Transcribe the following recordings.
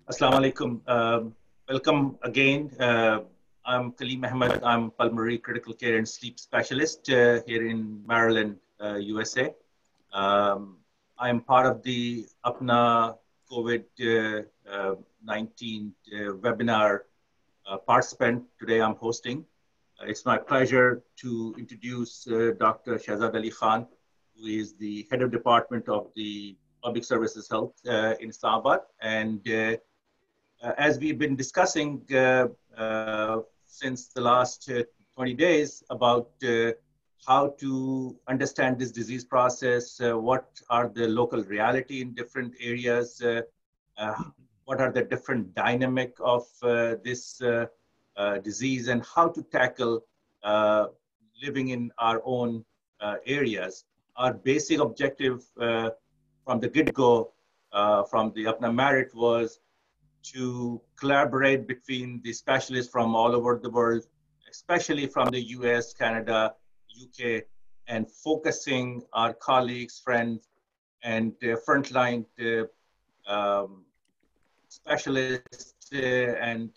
Assalamu alaikum. Welcome again. I'm Kaleem Ahmed. I'm pulmonary critical care and sleep specialist here in Maryland, USA. I'm part of the APNA COVID-19 webinar participant. Today I'm hosting. It's my pleasure to introduce Dr. Shahzad Ali Khan, who is the head of department of the Public Services Health in Islamabad. And as we've been discussing since the last 20 days about how to understand this disease process, what are the local reality in different areas, what are the different dynamic of this disease, and how to tackle living in our own areas. Our basic objective from the get-go, from the Apna Merit, was to collaborate between the specialists from all over the world, especially from the US, Canada, UK, and focusing our colleagues, friends, and frontline specialists and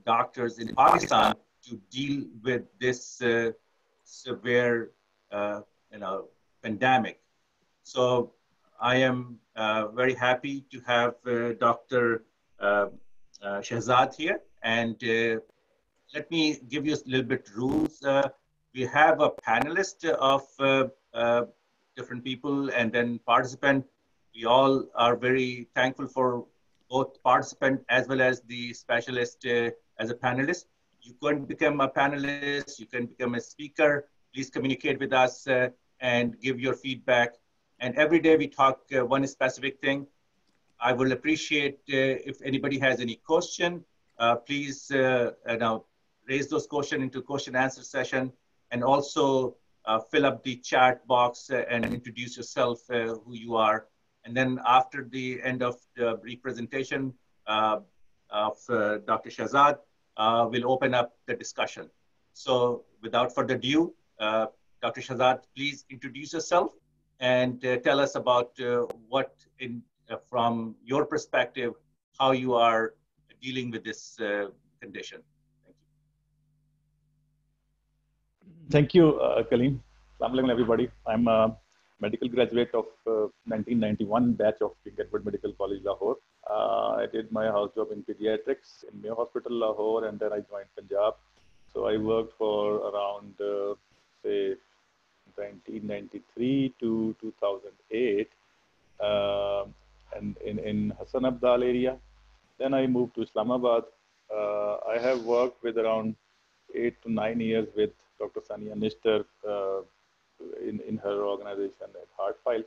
doctors in Pakistan to deal with this severe pandemic. So I am very happy to have Dr. Shahzad here, and let me give you a little bit rules. We have a panelist of different people and then participant. We all are very thankful for both participant as well as the specialist as a panelist. You can become a panelist, you can become a speaker. Please communicate with us and give your feedback. And every day we talk one specific thing. I will appreciate if anybody has any question, please now raise those questions into question answer session, and also fill up the chat box and introduce yourself, who you are. And then after the end of the brief presentation of Dr. Shahzad, we'll open up the discussion. So without further ado, Dr. Shahzad, please introduce yourself and tell us about what from your perspective, how you are dealing with this condition. Thank you. Thank you, Kaleem. Assalamu alaikum, everybody. I'm a medical graduate of 1991 batch of King Edward Medical College, Lahore. I did my house job in pediatrics in Mayo Hospital, Lahore, and then I joined Punjab. So I worked for around, say, 1993 to 2008. And in Hassan Abdal area. Then I moved to Islamabad. I have worked with around 8 to 9 years with Dr. Sania Nishtar in her organization at Heartfile.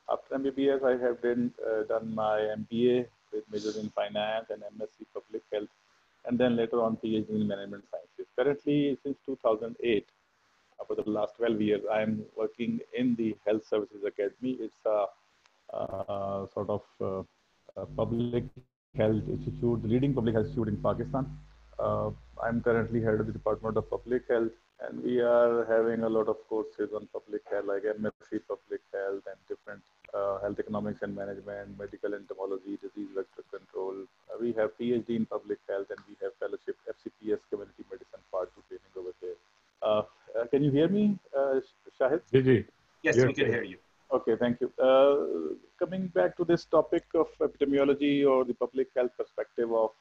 After MBBS, I have done my MBA with major in finance and MSc Public Health, and then later on PhD in Management Sciences. Currently, since 2008, for the last 12 years, I am working in the Health Services Academy. It's a sort of public health institute, the leading public health institute in Pakistan. I'm currently head of the Department of Public Health, and we are having a lot of courses on public health, like MSc Public Health and different health economics and management, medical entomology, disease vector control. We have PhD in public health, and we have fellowship FCPS community medicine part 2 training over there. Can you hear me, Shahid? Yes, we can hear you. Okay, thank you. Coming back to this topic of epidemiology or the public health perspective of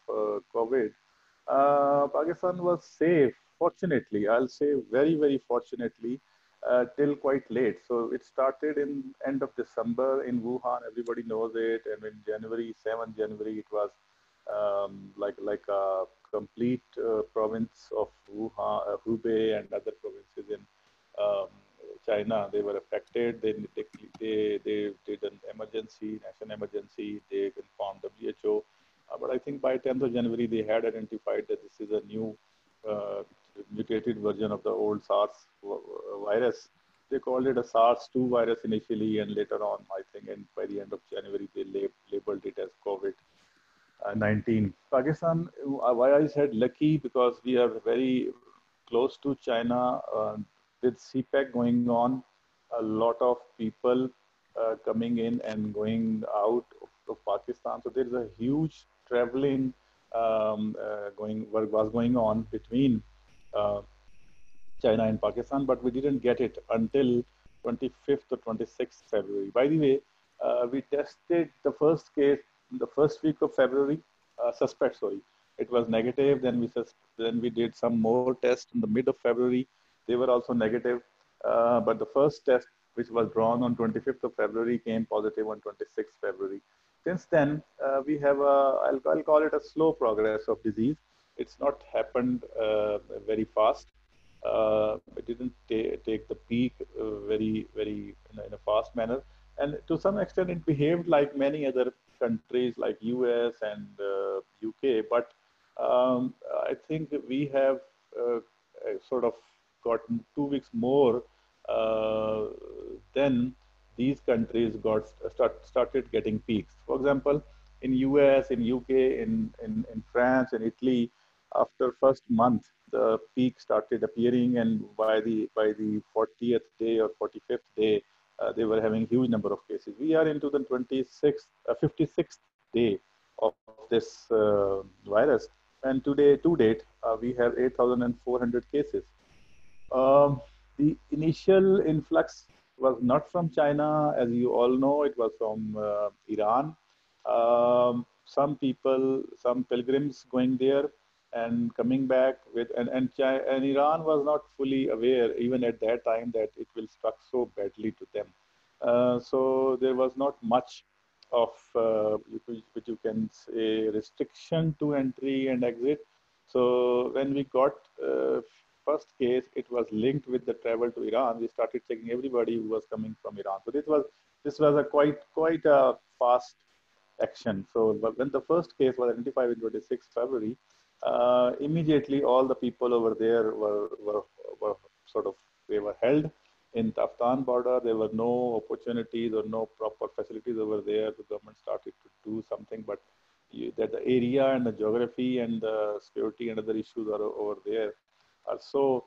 COVID, Pakistan was safe, fortunately, I'll say very, very fortunately, till quite late. So it started in end of December in Wuhan, everybody knows it. And in January, 7th January, it was like a complete province of Wuhan, Hubei and other provinces in China, they were affected. They did an emergency, national emergency. They informed WHO. But I think by 10th of January, they had identified that this is a new mutated version of the old SARS virus. They called it a SARS-2 virus initially, and later on, I think, and by the end of January, they labeled it as COVID-19. Pakistan, why I said lucky, because we are very close to China. With CPEC going on, a lot of people coming in and going out of Pakistan. So there is a huge traveling was going on between uh, China and Pakistan, but we didn't get it until 25th or 26th February. By the way, we tested the first case in the first week of February, suspect, sorry. It was negative. Then we did some more tests in the mid of February. They were also negative. But the first test, which was drawn on 25th of February, came positive on 26th February. Since then, we have I'll call it a slow progress of disease. It's not happened very fast. It didn't take the peak very in a fast manner. And to some extent, it behaved like many other countries like US and UK. But I think we have sort of gotten 2 weeks more uh, than these countries started getting peaks. For example, in US, in UK, in France, in Italy, after first month, the peak started appearing, and by the 40th day or 45th day, they were having huge number of cases. We are into the 26th, 56th day of this virus, and today, to date, we have 8,400 cases. Um, the initial influx was not from China, as you all know, it was from Iran. Some people, some pilgrims going there and coming back with, and Iran was not fully aware, even at that time, that it will struck so badly to them. So there was not much of, which you can say, restriction to entry and exit. So when we got first case, it was linked with the travel to Iran. We started checking everybody who was coming from Iran. So this was a quite a fast action. So when the first case was identified in 26 February, immediately all the people over there were sort of, they were held in the Afghan border. There were no opportunities or no proper facilities over there. The government started to do something, but that the area and the geography and the security and other issues are over there are so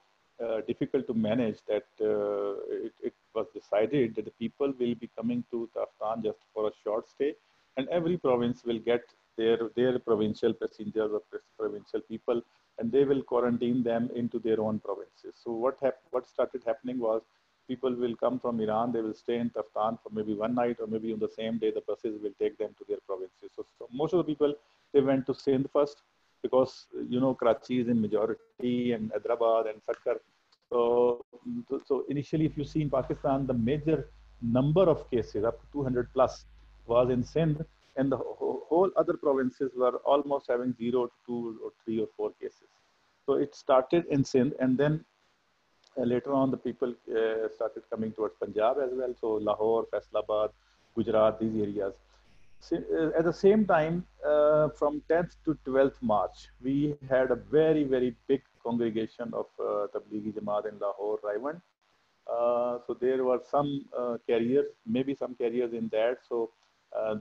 difficult to manage that it was decided that the people will be coming to Afghan just for a short stay, and every province will get their provincial passengers or provincial people, and they will quarantine them into their own provinces. So what started happening was, people will come from Iran, they will stay in Taftan for maybe one night, or maybe on the same day the buses will take them to their provinces. So most of the people, they went to Sindh first, because Karachi is in majority, and Hyderabad and Sakkar. So initially, if you see in Pakistan, the major number of cases, up to 200 plus, was in Sindh, and the whole other provinces were almost having 0 to 2 or 3 or 4 cases. So it started in Sindh, and then later on the people started coming towards Punjab as well. So Lahore, Faisalabad, Gujarat, these areas. At the same time, from 10th to 12th March, we had a very big congregation of Tablighi Jamaat in Lahore, Raiwand. So there were some carriers, maybe some carriers in that. So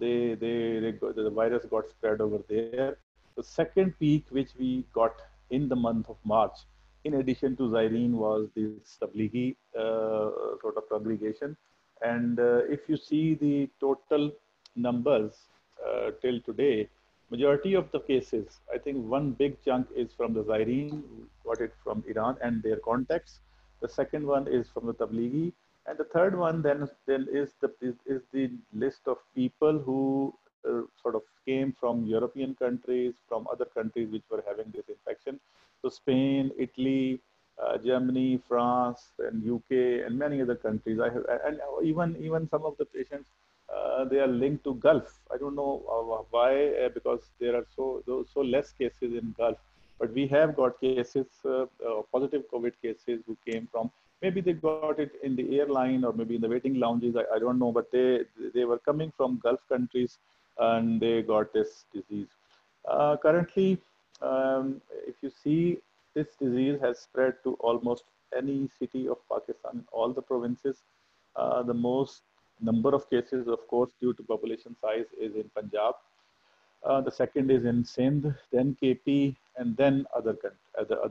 the virus got spread over there. The second peak, which we got in the month of March, in addition to Zairene, was this Tablighi sort of congregation. And if you see the total numbers till today, majority of the cases, I think one big chunk is from the Zairene, got it from Iran and their contacts. The second one is from the Tablighi, and the third one then is the list of people who sort of came from European countries, from other countries which were having this infection. So Spain, Italy, Germany, France, and UK, and many other countries. And even some of the patients, they are linked to Gulf. I don't know why, because there are so less cases in Gulf. But we have got cases, positive COVID cases, who came from, maybe they got it in the airline or maybe in the waiting lounges. I don't know, but they were coming from Gulf countries, and they got this disease. Currently, if you see, this disease has spread to almost any city of Pakistan, all the provinces. The most number of cases, of course, due to population size, is in Punjab. The second is in Sindh, then KP, and then other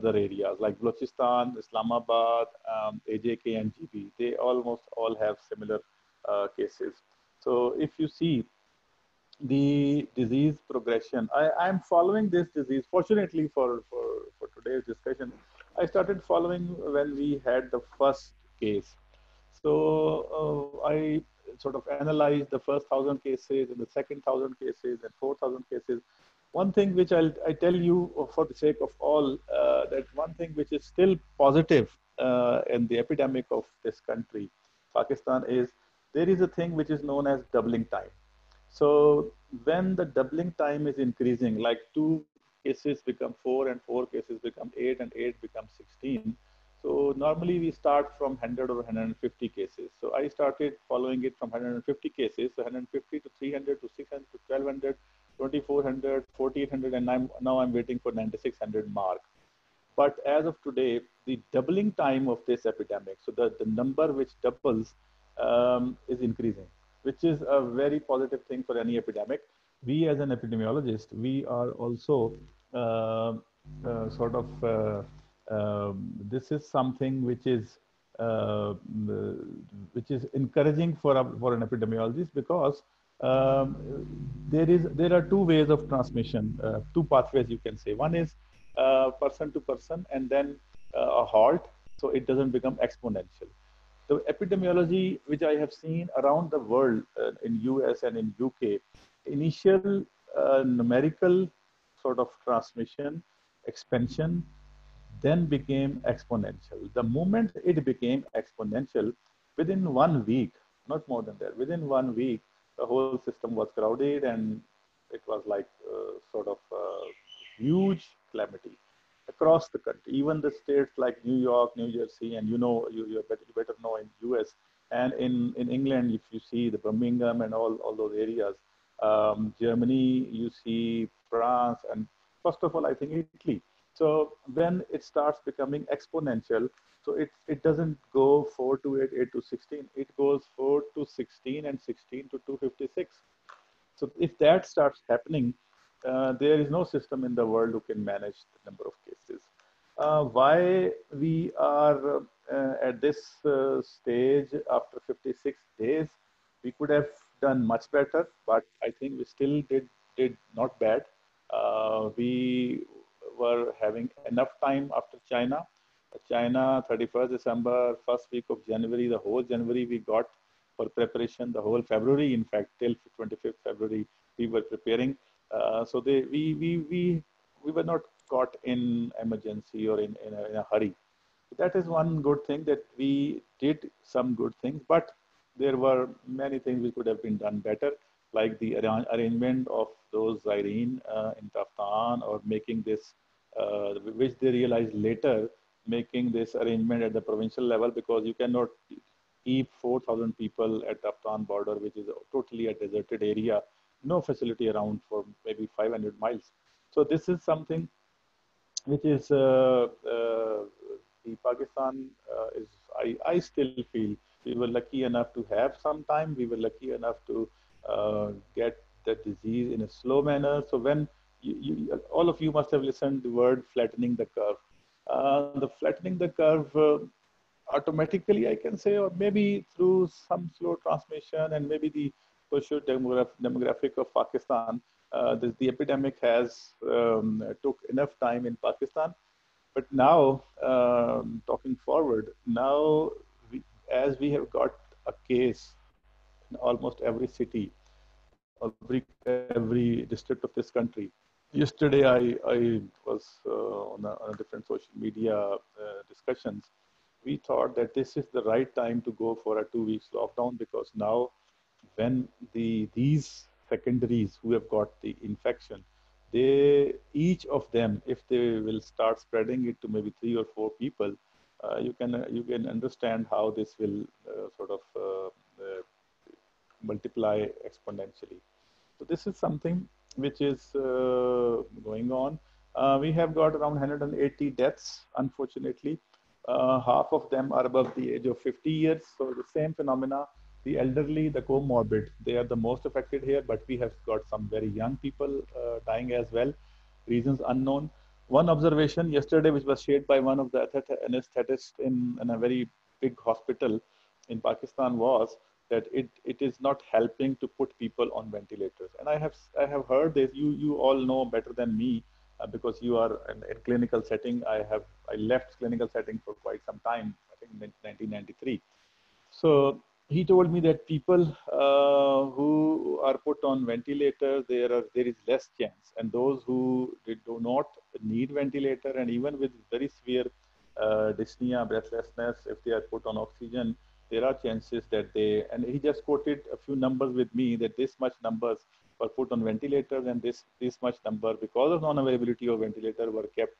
areas like Balochistan, Islamabad, AJK, and GB. They almost all have similar cases. So if you see the disease progression, I'm following this disease. Fortunately for today's discussion, I started following when we had the first case. So I sort of analyzed the first 1,000 cases and the second 1,000 cases and 4,000 cases. One thing which I tell you for the sake of all, that one thing which is still positive in the epidemic of this country, Pakistan, is there is a thing which is known as doubling time. So when the doubling time is increasing, like 2 cases become 4 and 4 cases become 8 and 8 becomes 16. So normally we start from 100 or 150 cases. So I started following it from 150 cases, so 150 to 300 to 600 to 1200, 2400, 4800, and now I'm waiting for 9600 mark. But as of today, the doubling time of this epidemic, so the number which doubles is increasing, which is a very positive thing for any epidemic. We as an epidemiologist, we are also uh, sort of, this is something uh, which is encouraging for an epidemiologist, because um, there are 2 ways of transmission, 2 pathways you can say. One is person to person, and then a halt, so it doesn't become exponential. The epidemiology which I have seen around the world, in US and in UK, initial numerical sort of transmission, expansion, then became exponential. The moment it became exponential, within 1 week, not more than that, within 1 week, the whole system was crowded, and it was like sort of huge calamity across the country. Even the states like New York, New Jersey, and you better know in US and in England, if you see the Birmingham and all those areas, Germany, you see France, and first of all, I think Italy. So when it starts becoming exponential, so it doesn't go 4 to 8, 8 to 16. It goes 4 to 16 and 16 to 256. So if that starts happening, there is no system in the world who can manage the number of cases. Why we are at this stage after 56 days, we could have done much better, but I think we still did not bad. We were having enough time after China. China, 31st December, first week of January, the whole January we got for preparation, the whole February, in fact, till 25th February, we were preparing. So we were not caught in emergency or in a hurry. That is one good thing, that we did some good things, but there were many things which could have been done better, like the arrangement of those Zaireen in Taftan, or making this, which they realized later, making this arrangement at the provincial level, because you cannot keep 4,000 people at Taftan border, which is totally a deserted area, no facility around for maybe 500 miles. So this is something which is the Pakistan is, I still feel we were lucky enough to have some time. We were lucky enough to get the disease in a slow manner. So when all of you must have listened the word flattening the curve. The flattening the curve, automatically, I can say, or maybe through some slow transmission, and maybe the social demographic of Pakistan, the epidemic has took enough time in Pakistan. But now, talking forward, now as we have got a case in almost every city, every district of this country. Yesterday, I was on a different social media discussions. We thought that this is the right time to go for a 2 weeks lockdown, because now when these secondaries who have got the infection, they, each of them, if they will start spreading it to maybe 3 or 4 people, you can understand how this will sort of multiply exponentially. So this is something which is going on. We have got around 180 deaths, unfortunately. Half of them are above the age of 50 years. So the same phenomena, the elderly, the comorbid, they are the most affected here, but we have got some very young people dying as well, reasons unknown. One observation yesterday, which was shared by one of the anesthetists in a very big hospital in Pakistan, was that it is not helping to put people on ventilators. And I have heard this. You all know better than me because you are in clinical setting. I left clinical setting for quite some time. I think in 1993. So he told me that people who are put on ventilators, there is less chance, and those who do not need ventilator, and even with very severe dyspnea, breathlessness, if they are put on oxygen, there are chances that they. And he just quoted a few numbers with me that this much numbers were put on ventilators, and this much number because of non-availability of ventilator were kept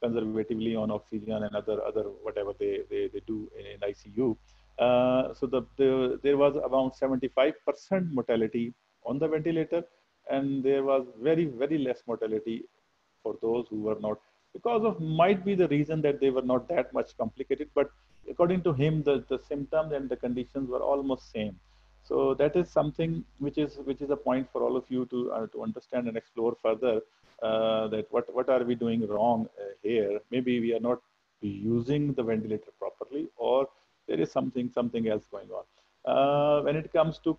conservatively on oxygen and other whatever they do in ICU. There was around 75% mortality on the ventilator, and there was very less mortality for those who were not, because of might be the reason that they were not that much complicated, but according to him, the symptoms and the conditions were almost same. So that is something which is a point for all of you to understand and explore further, that what are we doing wrong here? Maybe we are not using the ventilator properly, or there is something else going on. When it comes to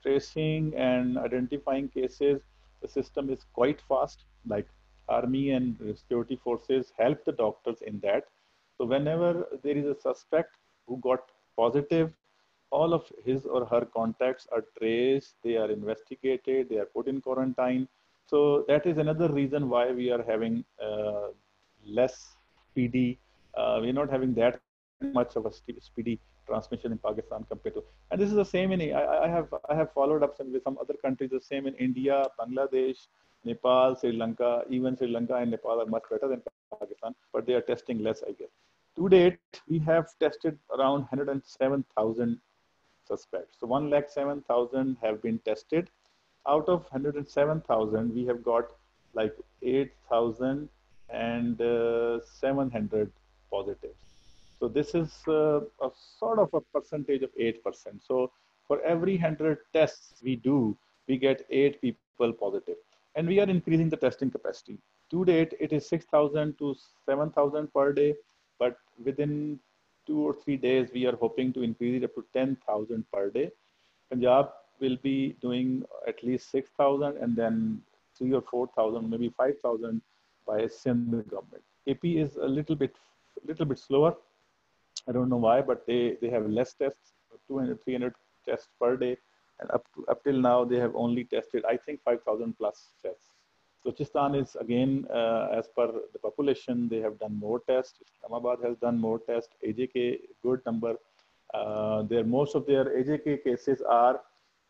tracing and identifying cases, the system is quite fast. Like army and security forces help the doctors in that. So whenever there is a suspect who got positive, all of his or her contacts are traced, they are investigated, they are put in quarantine. So that is another reason why we are having less speedy. We're not having that much of a speedy transmission in Pakistan compared to. And this is the same in. I have followed up with some other countries. The same in India, Bangladesh, Nepal, Sri Lanka. Even Sri Lanka and Nepal are much better than Pakistan, but they are testing less, I guess. To date, we have tested around 107,000 suspects. So 107,000 have been tested. Out of 107,000, we have got like 8,700 positives. So this is a sort of a percentage of 8%. So for every 100 tests we do, we get 8 people positive. And we are increasing the testing capacity. To date, it is 6,000 to 7,000 per day. But within 2 or 3 days, we are hoping to increase it up to 10,000 per day. Punjab will be doing at least 6,000, and then 3 or 4,000, maybe 5,000 by Sindh government. AP is a little bit slower. I don't know why, but they have less tests, 200, 300 tests per day. And up till now, they have only tested, I think, 5,000 plus tests. Balochistan is again, as per the population, they have done more tests. Islamabad has done more tests. AJK, good number. Most of their AJK cases are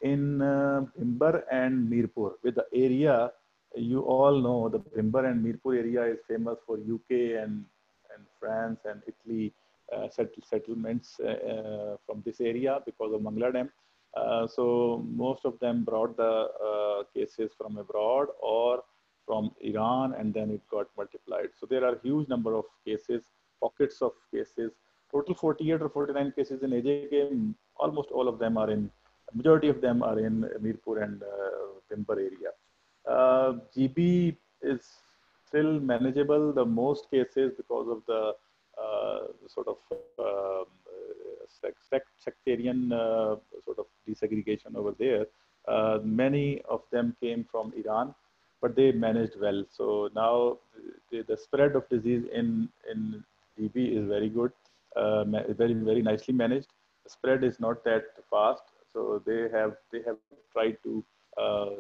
in Bhimber and Mirpur. With the area, you all know the Bhimber and Mirpur area is famous for UK and France and Italy settlements from this area because of Mangla Dam. So most of them brought the cases from abroad or from Iran, and then it got multiplied. So there are huge number of cases, pockets of cases. Total 48 or 49 cases in AJK. Almost all of them are in, majority of them are in Mirpur and Bhimber area. GB is still manageable. The most cases because of the sort of sectarian sort of desegregation over there. Many of them came from Iran, but they managed well. So now the spread of disease in GB is very good, very nicely managed. The spread is not that fast, so they have tried to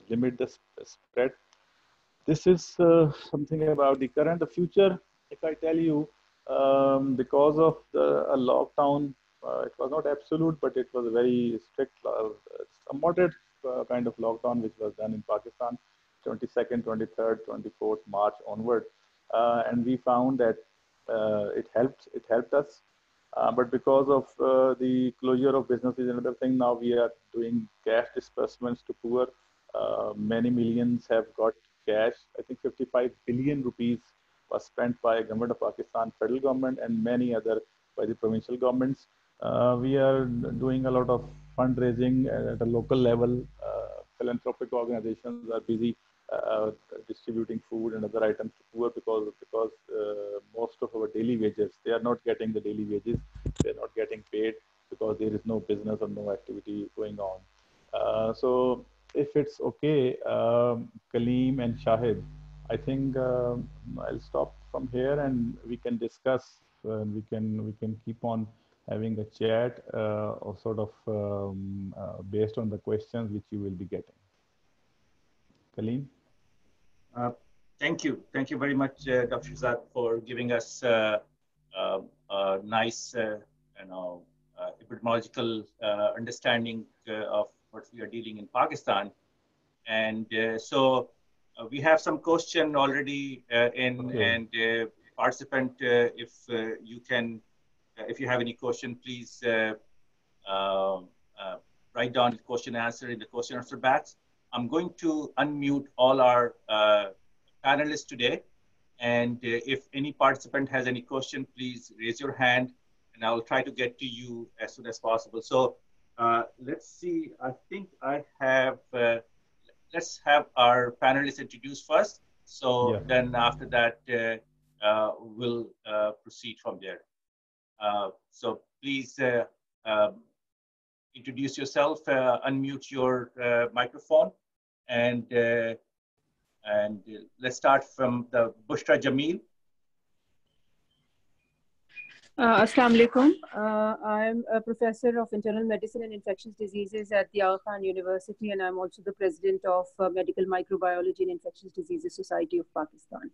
limit the spread. This is something about the current. The future, if I tell you, because of a lockdown, it was not absolute, but it was a very strict, a moderate kind of lockdown, which was done in Pakistan, 22nd, 23rd, 24th March onward. And we found that it helped us. But because of the closure of businesses and other thing, now we are doing cash disbursements to poor. Many millions have got cash. I think 55 billion rupees was spent by government of Pakistan, federal government, and many other by the provincial governments. We are doing a lot of fundraising at a local level. Philanthropic organizations are busy distributing food and other items to poor because most of our daily wages, they are not getting the daily wages. They are not getting paid because there is no business or no activity going on. So if it's okay, Kaleem and Shahid, I think I'll stop from here and we can discuss. We can keep on having a chat or sort of based on the questions which you will be getting. Kaleem? Thank you. Thank you very much, Dr. Shehzad, for giving us a nice, epidemiological understanding of what we are dealing in Pakistan. And so we have some question already in, Okay. and participant, if you can, if you have any question, please write down the question and answer in the question answer box. I'm going to unmute all our panelists today. And if any participant has any question, please raise your hand and I'll try to get to you as soon as possible. So let's see, I think I have, let's have our panelists introduced first. So then after that, we'll proceed from there. So please introduce yourself, unmute your microphone, and let's start from the Bushra Jamil. Assalamu alaikum. I'm a professor of internal medicine and infectious diseases at the Aga Khan University, and I'm also the president of Medical Microbiology and Infectious Diseases Society of Pakistan.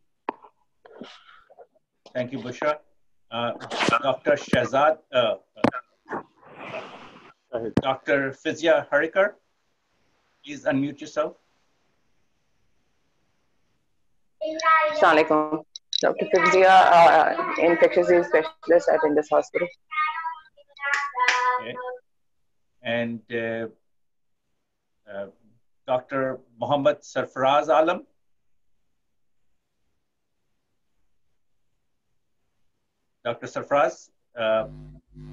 Thank you, Bushra. Dr. Shehzad, Dr. Fizia Harikar, please unmute yourself. Assalamu alaikum. Dr. Fizia, infectious disease specialist at Indus Hospital. Okay. And Dr. Mohammad Sarfaraz Alam. Dr. Sarfaraz,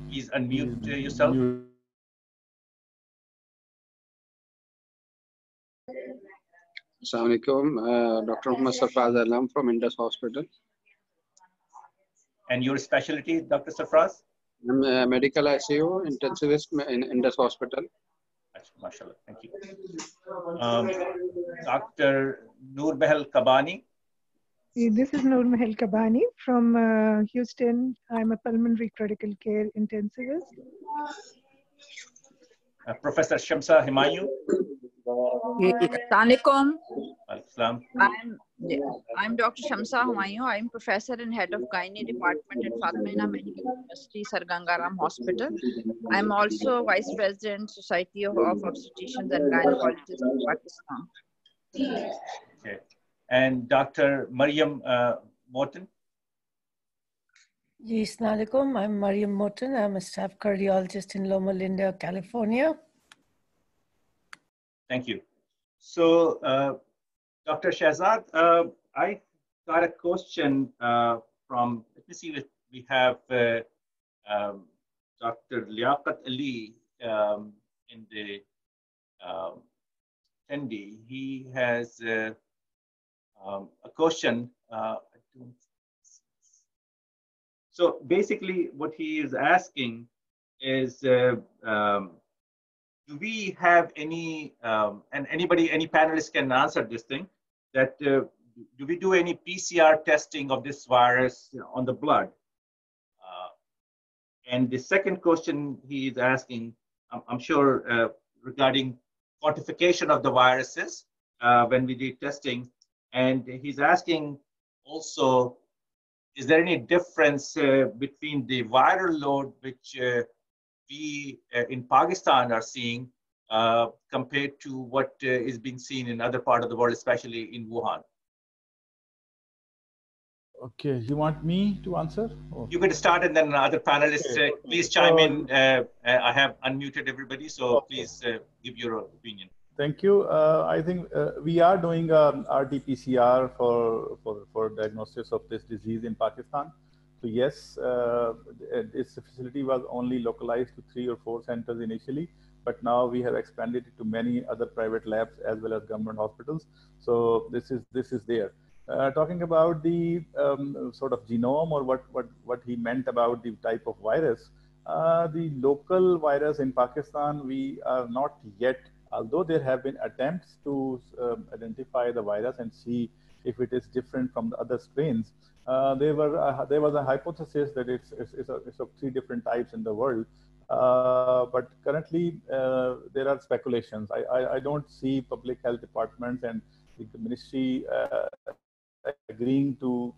please unmute yourself. Assalamu alaikum. Dr. Mohammad Sarfaraz Alam from Indus Hospital. And your specialty, Dr. Sarfaraz? I'm a medical ICU intensivist in Indus Hospital. MashaAllah, thank you. Dr. Noor Mahal Kabani. This is Noor Mahal Kabani from Houston. I'm a pulmonary critical care intensivist. Professor Shamsa Himayu. Assalamualaikum. Assalam. I'm Dr. Shamsa Humayun. I'm professor and head of gynae department at Fatimah Medical University, Sir Gangaram Hospital. I'm also vice president, Society of Obstetricians and Gynecologists in Pakistan. Okay. And Dr. Mariam Morton. Assalamualaikum. I'm Mariam Morton. I'm a staff cardiologist in Loma Linda, California. Thank you. So, Dr. Shehzad, I got a question from, let me see if we have Dr. Liaqat Ali in the attendee. He has a question. So basically what he is asking is, do we have any, and any panelist can answer this thing, that do we do any PCR testing of this virus on the blood? And the second question he is asking, I'm sure regarding quantification of the viruses when we do testing, and he's asking also, is there any difference between the viral load which we in Pakistan are seeing compared to what is being seen in other parts of the world, especially in Wuhan? Okay, you want me to answer? Oh. You could start and then other panelists, please chime in. I have unmuted everybody, so please give your opinion. Thank you. I think we are doing RT-PCR for diagnosis of this disease in Pakistan. So yes, this facility was only localized to 3 or 4 centers initially, but now we have expanded it to many other private labs as well as government hospitals. So this is there. Talking about the sort of genome or what he meant about the type of virus, The local virus in Pakistan, we are not yet, although there have been attempts to identify the virus and see if it is different from the other strains. There was a hypothesis that it's of 3 different types in the world. But currently, there are speculations. I don't see public health departments and the ministry agreeing to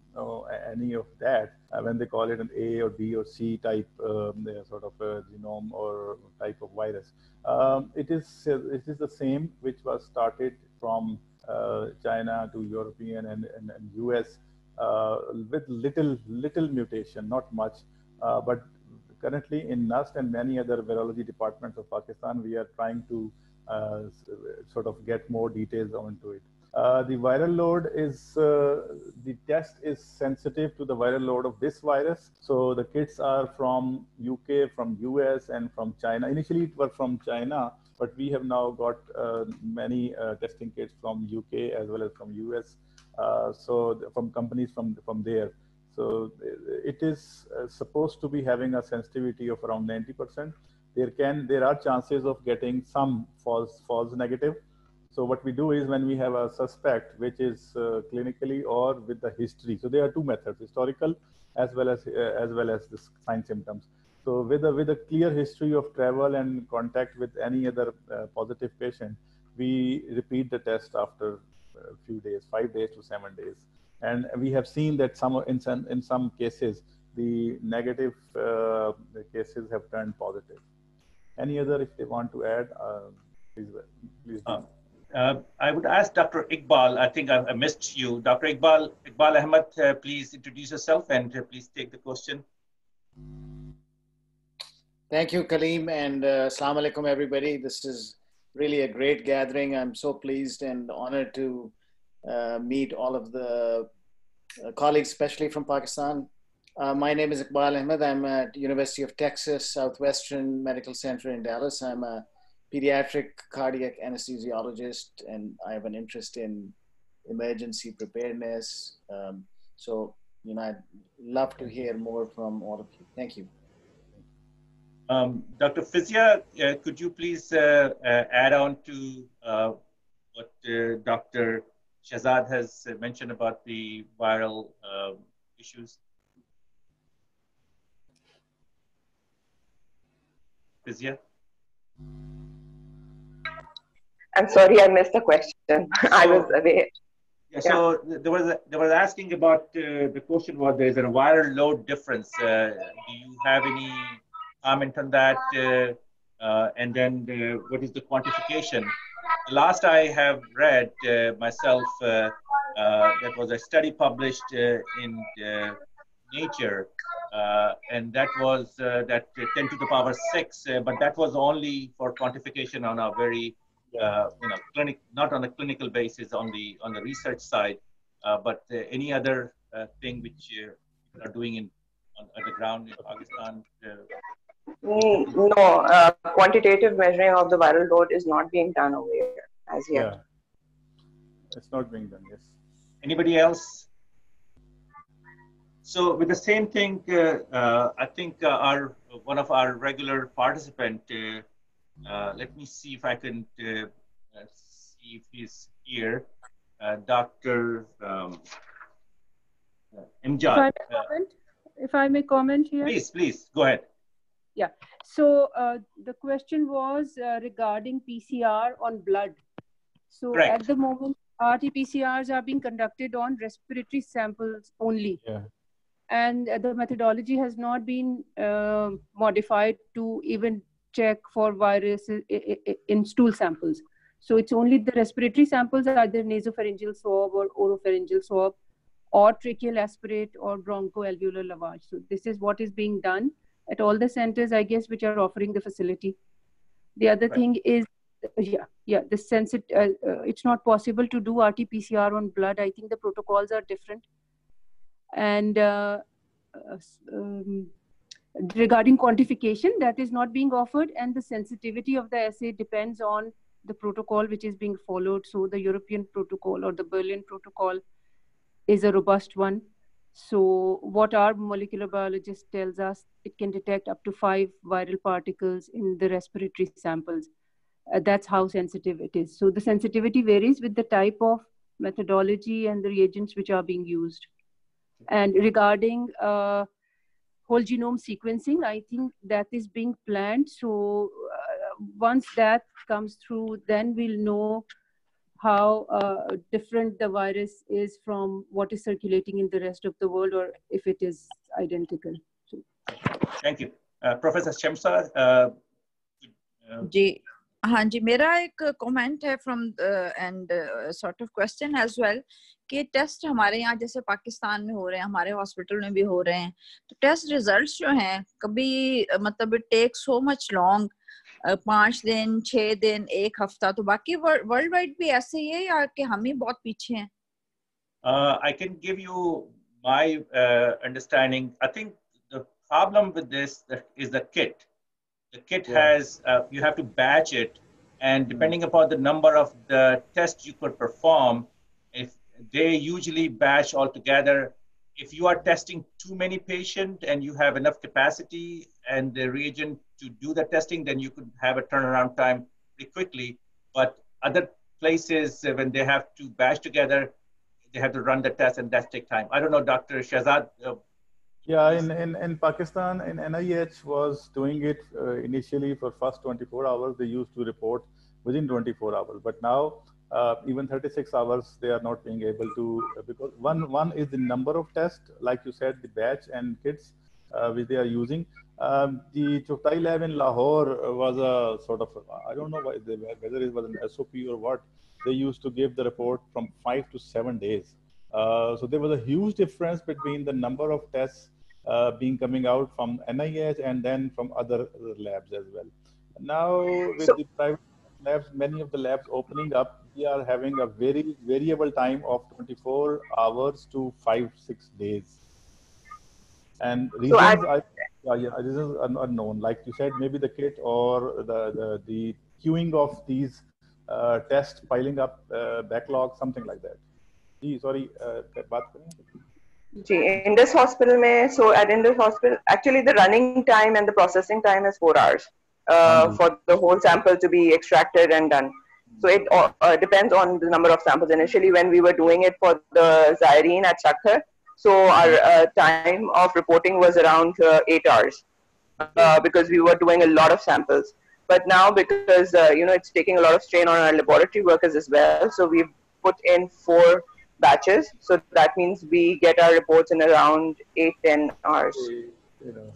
any of that when they call it an A or B or C type sort of genome or type of virus. It is the same which was started from China to European and US with little mutation, not much, but currently in NUST and many other virology departments of Pakistan, we are trying to sort of get more details onto it. The viral load is, the test is sensitive to the viral load of this virus. So the kits are from UK, from US, and from China. Initially it was from China, but we have now got many testing kits from UK as well as from US. So from companies from there. So it is supposed to be having a sensitivity of around 90%. There are chances of getting some false negative. So what we do is when we have a suspect, which is clinically or with the history. So there are 2 methods: historical as well as the sign symptoms. So with a clear history of travel and contact with any other positive patient, we repeat the test after a few days, 5 days to 7 days. And we have seen that in some cases, the negative cases have turned positive. Any other, if they want to add, please do. I would ask Dr. Iqbal, I think I missed you. Dr. Iqbal Ahmed, please introduce yourself and please take the question. Thank you, Kaleem, and Assalamu alaikum, everybody. This is really a great gathering. I'm so pleased and honored to meet all of the colleagues, especially from Pakistan. My name is Iqbal Ahmed. I'm at University of Texas Southwestern Medical Center in Dallas. I'm a pediatric cardiac anesthesiologist, and I have an interest in emergency preparedness. So, I'd love to hear more from all of you. Thank you. Dr. Fizia, could you please add on to what Dr. Shehzad has mentioned about the viral issues? Fizia? I'm sorry, I missed the question. I was away. Yeah, so they were asking about the question was there's a viral load difference. Do you have any comment on that? And then what is the quantification? The last I have read myself, that was a study published in Nature, and that was that 10 to the power 6, but that was only for quantification on a very not on a clinical basis, on the research side, but any other thing which you are doing at the ground in Pakistan? No, quantitative measuring of the viral load is not being done over here as yet. Yeah, it's not being done. Yes. Anybody else? So with the same thing, I think one of our regular participant. Let me see if I can see if he's here. Dr. Imjad. If I may comment here. Please, go ahead. Yeah, so the question was regarding PCR on blood. So correct. At the moment, RT-PCRs are being conducted on respiratory samples only. Yeah. And the methodology has not been modified to even check for viruses in stool samples. So it's only the respiratory samples, either nasopharyngeal swab or oropharyngeal swab, or tracheal aspirate or bronchoalveolar lavage. So this is what is being done at all the centers, I guess, which are offering the facility. The other thing is, it's not possible to do RT-PCR on blood. I think the protocols are different. And regarding quantification, that is not being offered, and the sensitivity of the assay depends on the protocol which is being followed. So the European protocol or the Berlin protocol is a robust one. So what our molecular biologist tells us, it can detect up to 5 viral particles in the respiratory samples. That's how sensitive it is. So the sensitivity varies with the type of methodology and the reagents which are being used. And regarding whole genome sequencing, I think that is being planned. So once that comes through, then we'll know how different the virus is from what is circulating in the rest of the world, or if it is identical. Thank you. Professor Shamsa. जी हाँ जी, मेरा एक comment है from end sort of question as well कि test हमारे यहाँ जैसे पाकिस्तान में हो रहे हैं, हमारे हॉस्पिटल में भी हो रहे हैं, तो टेस्ट रिजल्ट्स जो हैं कभी मतलब it take so much long, 5 दिन 6 दिन 1 हफ्ता, तो बाकी वर्ल्ड वाइड भी ऐसे ही है या कि हम ही बहुत पीछे हैं? I can give you my understanding. I think the problem with this is the kit. The kit has, you have to batch it, and depending upon the number of the tests you could perform, if they usually batch all together. If you are testing too many patients and you have enough capacity and the reagent to do the testing, then you could have a turnaround time pretty quickly. But other places, when they have to batch together, they have to run the test, and that takes time. I don't know, Dr. Shehzad. Yeah, in Pakistan, in NIH was doing it initially for first 24 hours. They used to report within 24 hours. But now, even 36 hours, they are not being able to, because one is the number of tests, like you said, the batch and kits which they are using. The Choktai lab in Lahore was a sort of, I don't know whether it was an SOP or what, they used to give the report from 5 to 7 days. So there was a huge difference between the number of tests being coming out from NIH and then from other labs as well. Now with the private labs, many of the labs opening up, we are having a very variable time of 24 hours to 5-6 days. And reasons reasons are unknown. Like you said, maybe the kit or the queuing of these tests piling up, backlog, something like that. Sorry, in this hospital, in this hospital, actually the running time and the processing time is 4 hours for the whole sample to be extracted and done. So it depends on the number of samples. Initially, when we were doing it for the Zyrine at Sakhar, so our time of reporting was around 8 hours because we were doing a lot of samples. But now, because it's taking a lot of strain on our laboratory workers as well, so we've put in 4 batches. So that means we get our reports in around 8-10 hours.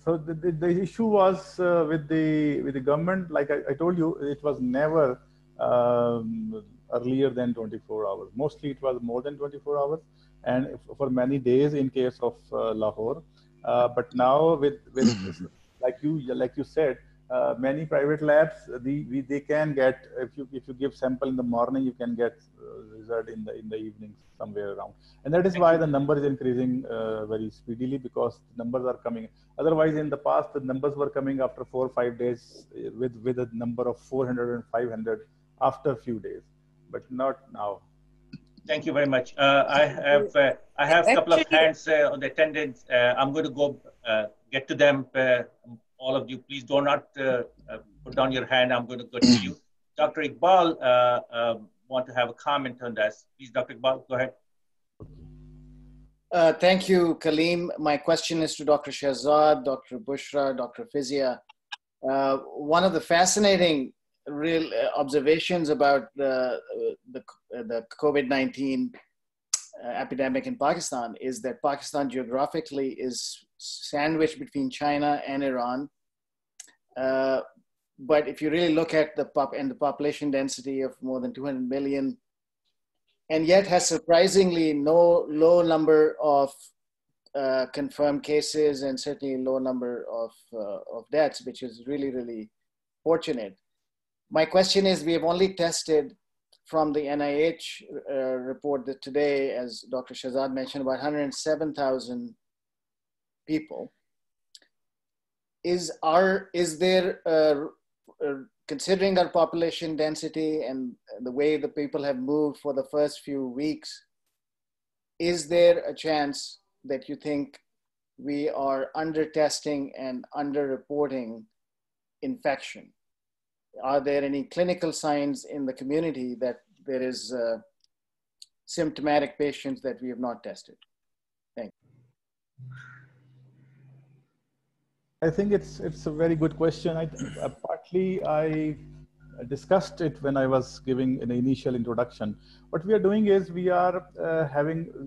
So the issue was with the government. Like I told you, it was never earlier than 24 hours. Mostly it was more than 24 hours, and for many days in case of Lahore. But now with like you said. Many private labs, they can get, if you give sample in the morning, you can get result in the evening somewhere around, and that is why the number is increasing very speedily, because the numbers are coming. Otherwise, in the past, the numbers were coming after 4 or 5 days with a number of 400 and 500 after a few days, but not now. Thank you very much. I have a couple of hands on the attendance. I'm going to go get to them. All of you, please do not put down your hand. I'm going to go to you. Dr. Iqbal want to have a comment on this. Please, Dr. Iqbal, go ahead. Thank you, Kaleem. My question is to Dr. Shehzad, Dr. Bushra, Dr. Fizia. One of the fascinating real observations about the COVID-19 epidemic in Pakistan is that Pakistan geographically is sandwiched between China and Iran. But if you really look at the population density of more than 200 million, and yet has surprisingly low number of confirmed cases and certainly low number of deaths, which is really, really fortunate. My question is, we have only tested from the NIH report that today, as Dr. Shehzad mentioned, about 107,000 people. Is there, considering our population density and the way the people have moved for the first few weeks, is there a chance that you think we are under testing and under reporting infection? Are there any clinical signs in the community that there is symptomatic patients that we have not tested? Thank you. I think it's a very good question. Partly I discussed it when I was giving an initial introduction. What we are doing is we are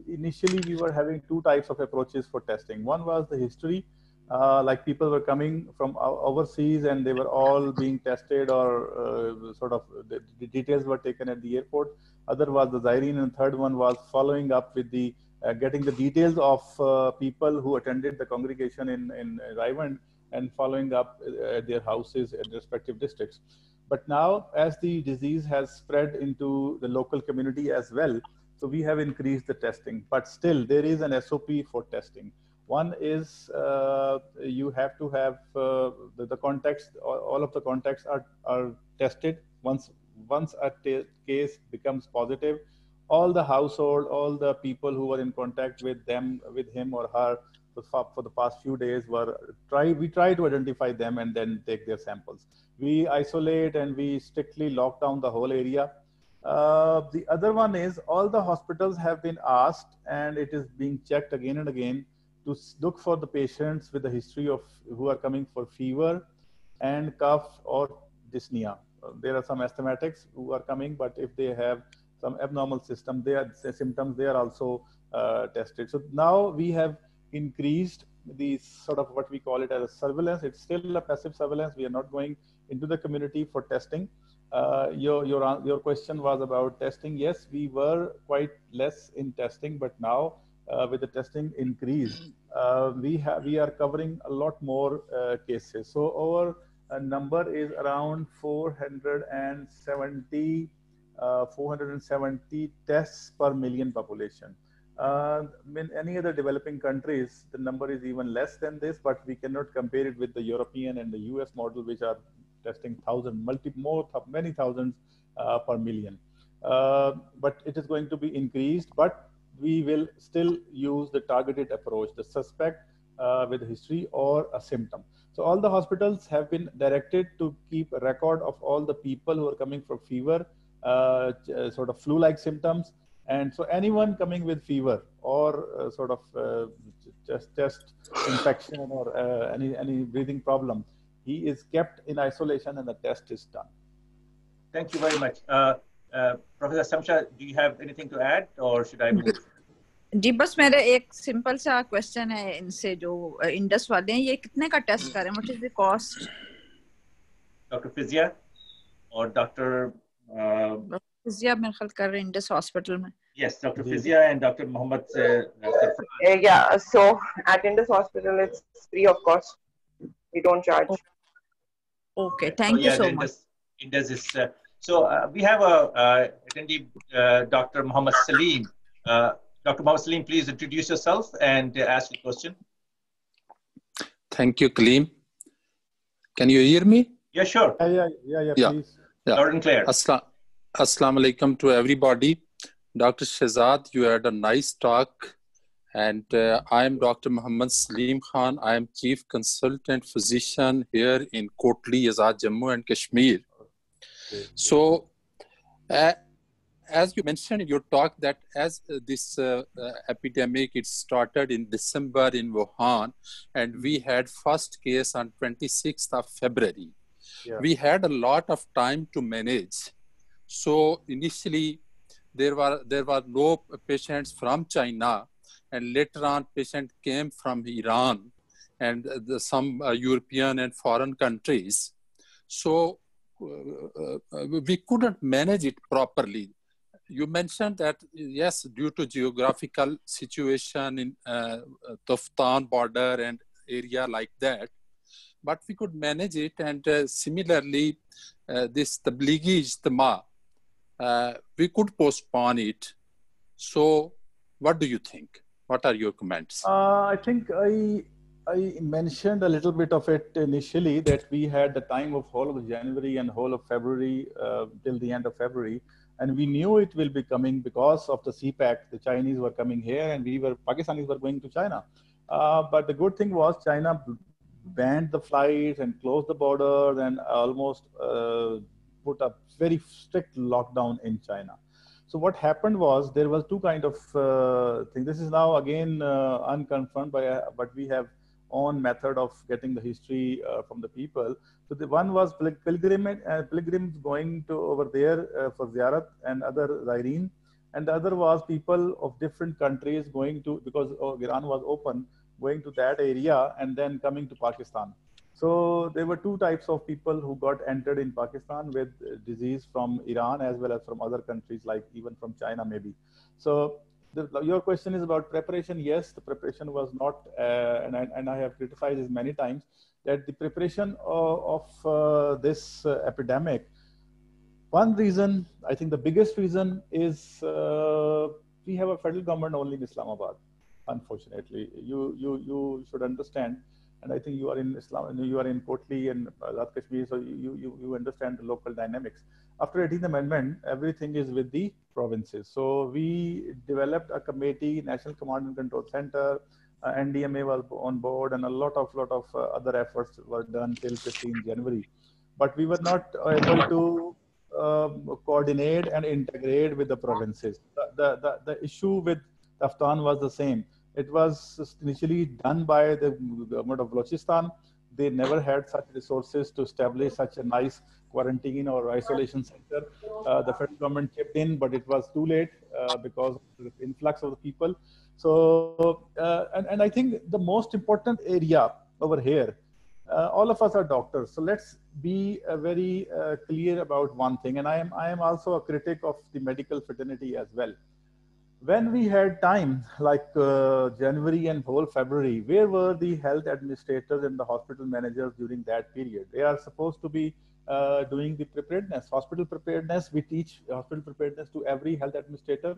initially we were having two types of approaches for testing. One was the history, like people were coming from overseas and they were all being tested, or sort of the details were taken at the airport. Other was the Zyrine, and third one was following up with the getting the details of people who attended the congregation in Raivan and following up at their houses at respective districts. But now, as the disease has spread into the local community as well, so we have increased the testing. But still, there is an SOP for testing. One is you have to have the contacts. All of the contacts are tested. Once a case becomes positive, all the household, all the people who were in contact with him or her for the past few days we try to identify them and then take their samples. We isolate and we strictly lock down the whole area. The other one is all the hospitals have been asked, and it is being checked again and again, to look for the patients with a history of who are coming for fever and cough or dyspnea. There are some asthmatics who are coming, but if they have some abnormal symptoms, they are also tested. So now we have increased the sort of what we call it as a surveillance. It's still a passive surveillance. We are not going into the community for testing. Your question was about testing. Yes, we were quite less in testing, but now with the testing increase, we are covering a lot more cases. So our number is around 470 tests per million population. In any other developing countries, the number is even less than this, but we cannot compare it with the European and the US model, which are testing many thousands per million. But it is going to be increased, but we will still use the targeted approach, the suspect with a history or a symptom. So all the hospitals have been directed to keep a record of all the people who are coming for fever, sort of flu-like symptoms. And so anyone coming with fever or sort of chest infection or any breathing problem, he is kept in isolation and the test is done. Thank you very much. Professor Shamsa, do you have anything to add or should I move? जी बस मेरा एक simple सा question है इनसे जो Indus वाले हैं, ये कितने का टेस्ट करें? What is the cost? Doctor फिजिया और डॉक्टर फिजिया मेरे ख्याल कर रहे हैं इंडस हॉस्पिटल में. Yes, Dr. Fizia and Dr. Mohammed. Yeah, so at Indus Hospital, it's free of cost. We don't charge. Okay, thank you so much. Indus is, so we have a attendee, Dr. Mohammed Salim. Dr. Mohammed Salim, please introduce yourself and ask your question. Thank you, Kaleem. Can you hear me? Yeah, sure. Yeah, please. Yeah. Loud and clear. Assalamu alaikum to everybody. Dr. Shehzad, you had a nice talk. And I am Dr. Mohammed Salim Khan. I am Chief Consultant Physician here in Kotli, Azad, Jammu and Kashmir. Okay. So, as you mentioned in your talk that as this epidemic, it started in December in Wuhan, and we had first case on 26th of February. Yeah. We had a lot of time to manage. So initially, there were no patients from China, and later on patient came from Iran and some European and foreign countries. So we couldn't manage it properly. You mentioned that, yes, due to geographical situation in Tuftan border and area like that, but we could manage it. And similarly, this Tablighi Ijtima, we could postpone it. So what do you think? What are your comments? I think I mentioned a little bit of it initially, that we had the time of whole of January and whole of February till the end of February. And we knew it will be coming because of the CPAC. The Chinese were coming here and Pakistanis were going to China. But the good thing was China banned the flights and closed the borders and almost put a very strict lockdown in China. So what happened was there was two kind of things. This is now again unconfirmed, but we have own method of getting the history from the people. So the one was pilgrims going to over there for ziyarat and other Zaireen, and the other was people of different countries going to, because Iran was open, going to that area and then coming to Pakistan. So there were two types of people who got entered in Pakistan with disease from Iran as well as from other countries, like even from China maybe. So your question is about preparation. Yes, the preparation was not, and I have criticized this many times, that the preparation of this epidemic, one reason, I think the biggest reason is we have a federal government only in Islamabad, unfortunately. You should understand, and I think you are in Islam, you are in Kotli and Azad Kashmir, so you understand the local dynamics. After 18th Amendment, everything is with the provinces. So we developed a committee, National Command and Control Center, NDMA was on board, and a lot of other efforts were done till 15 January. But we were not able to coordinate and integrate with the provinces. The issue with Taftan was the same. It was initially done by the government of Balochistan. They never had such resources to establish such a nice quarantine or isolation center. The federal government chipped in, but it was too late because of the influx of the people. So, and I think the most important area over here, all of us are doctors. So let's be very clear about one thing. And I am also a critic of the medical fraternity as well. When we had time, like January and whole February, where were the health administrators and the hospital managers during that period? They are supposed to be doing the preparedness, hospital preparedness. We teach hospital preparedness to every health administrator.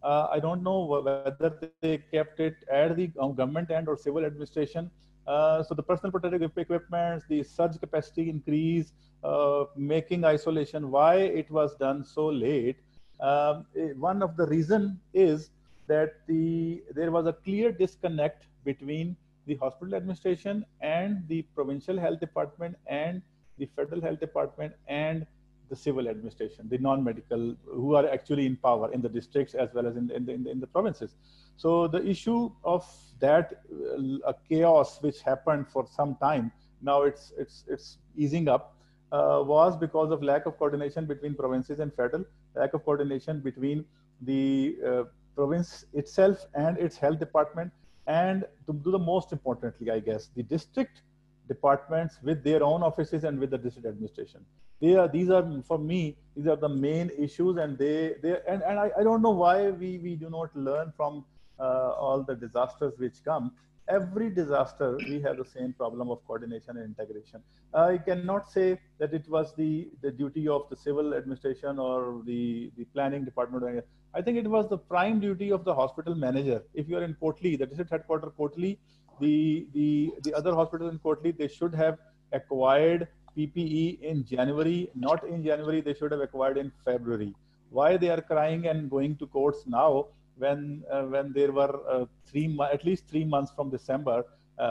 I don't know whether they kept it at the government end or civil administration. So the personal protective equipment, the surge capacity increase, making isolation, why it was done so late? One of the reason is that there was a clear disconnect between the hospital administration and the provincial health department and the federal health department and the civil administration, the non-medical, who are actually in power in the districts as well as in the provinces. So the issue of that chaos which happened for some time, now it's easing up, was because of lack of coordination between provinces and federal, lack of coordination between the province itself and its health department, and to do the most importantly, I guess, the district departments with their own offices and with the district administration. These are for me, these are the main issues, and I don't know why we do not learn from all the disasters which come. Every disaster, we have the same problem of coordination and integration. I cannot say that it was the duty of the civil administration or the planning department. I think it was the prime duty of the hospital manager. If you are in Kotli, the district headquarters Kotli, the other hospitals in Kotli, they should have acquired PPE in January, not in January, they should have acquired in February. Why they are crying and going to courts now? When there were at least 3 months from December,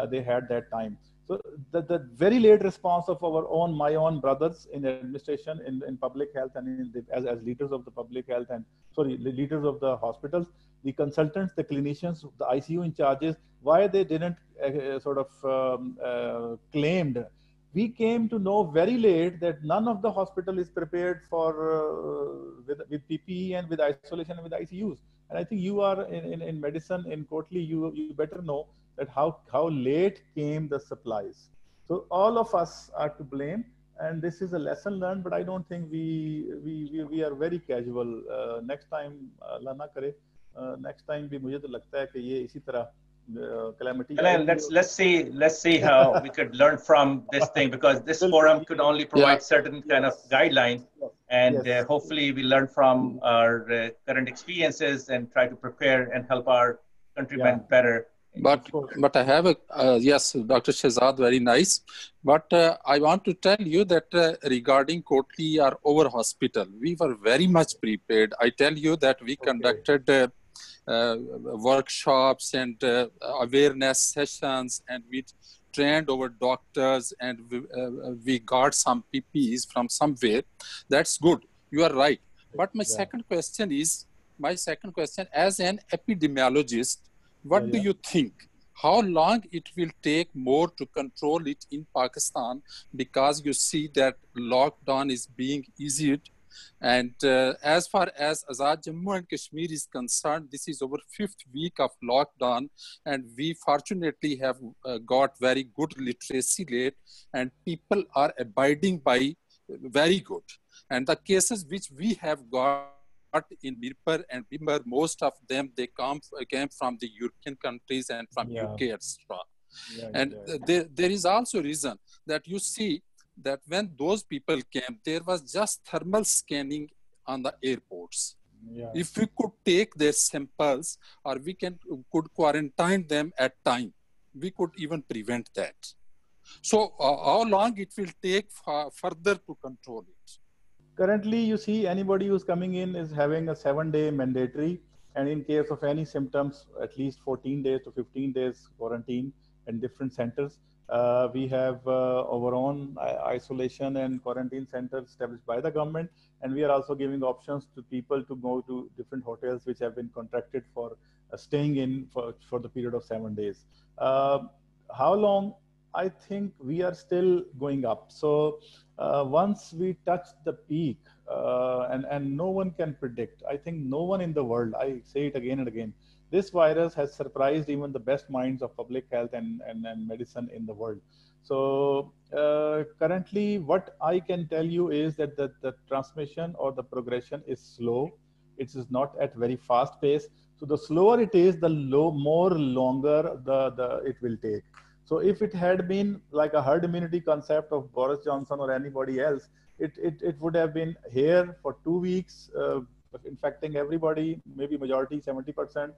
they had that time. So the very late response of my own brothers in administration, in public health, and as leaders of the public health and leaders of the hospitals, the consultants, the clinicians, the ICU in charges, why they didn't claimed. We came to know very late that none of the hospital is prepared for with PPE and with isolation and with ICUs. And I think you are in medicine in Kotli, you better know that how late came the supplies. So all of us are to blame, and this is a lesson learned. But I don't think we are very casual. Next time, Allah na kare. Next time भी मुझे तो लगता है कि ये इसी तरह calamity. Let's see how we could learn from this thing, because this forum could only provide certain kind of guidelines, and hopefully we learn from our current experiences and try to prepare and help our countrymen better But I have a yes, Dr. Shehzad, very nice. But I want to tell you that regarding Kotli or our hospital, we were very much prepared. I tell you that we conducted workshops and awareness sessions, and we trained our doctors, and we got some PPEs from somewhere. That's good. You are right. But my second question, as an epidemiologist, what do you think? How long it will take more to control it in Pakistan? Because you see that lockdown is being eased. And as far as Azad Jammu and Kashmir is concerned, this is our 5th week of lockdown. And we fortunately have got very good literacy rate, and people are abiding by very good. And the cases which we have got in Mirpur and Bimbar, most of them, they came from the European countries and from UK, etc. There is also reason that you see that when those people came, there was just thermal scanning on the airports. If we could take their samples, or we could quarantine them at time, we could even prevent that. So how long it will take further to control it? Currently, you see anybody who's coming in is having a 7-day mandatory, and in case of any symptoms, at least 14 days to 15 days quarantine in different centers. We have our own isolation and quarantine centers established by the government, and we are also giving options to people to go to different hotels which have been contracted for staying in for the period of 7 days. How long? I think we are still going up. So once we touch the peak, and no one can predict, I think no one in the world, I say it again and again, this virus has surprised even the best minds of public health and medicine in the world. So currently what I can tell you is that the transmission or the progression is slow. It is not at very fast pace. So the slower it is, the more longer it will take. So if it had been like a herd immunity concept of Boris Johnson or anybody else, it would have been here for 2 weeks, infecting everybody, maybe majority, 70%.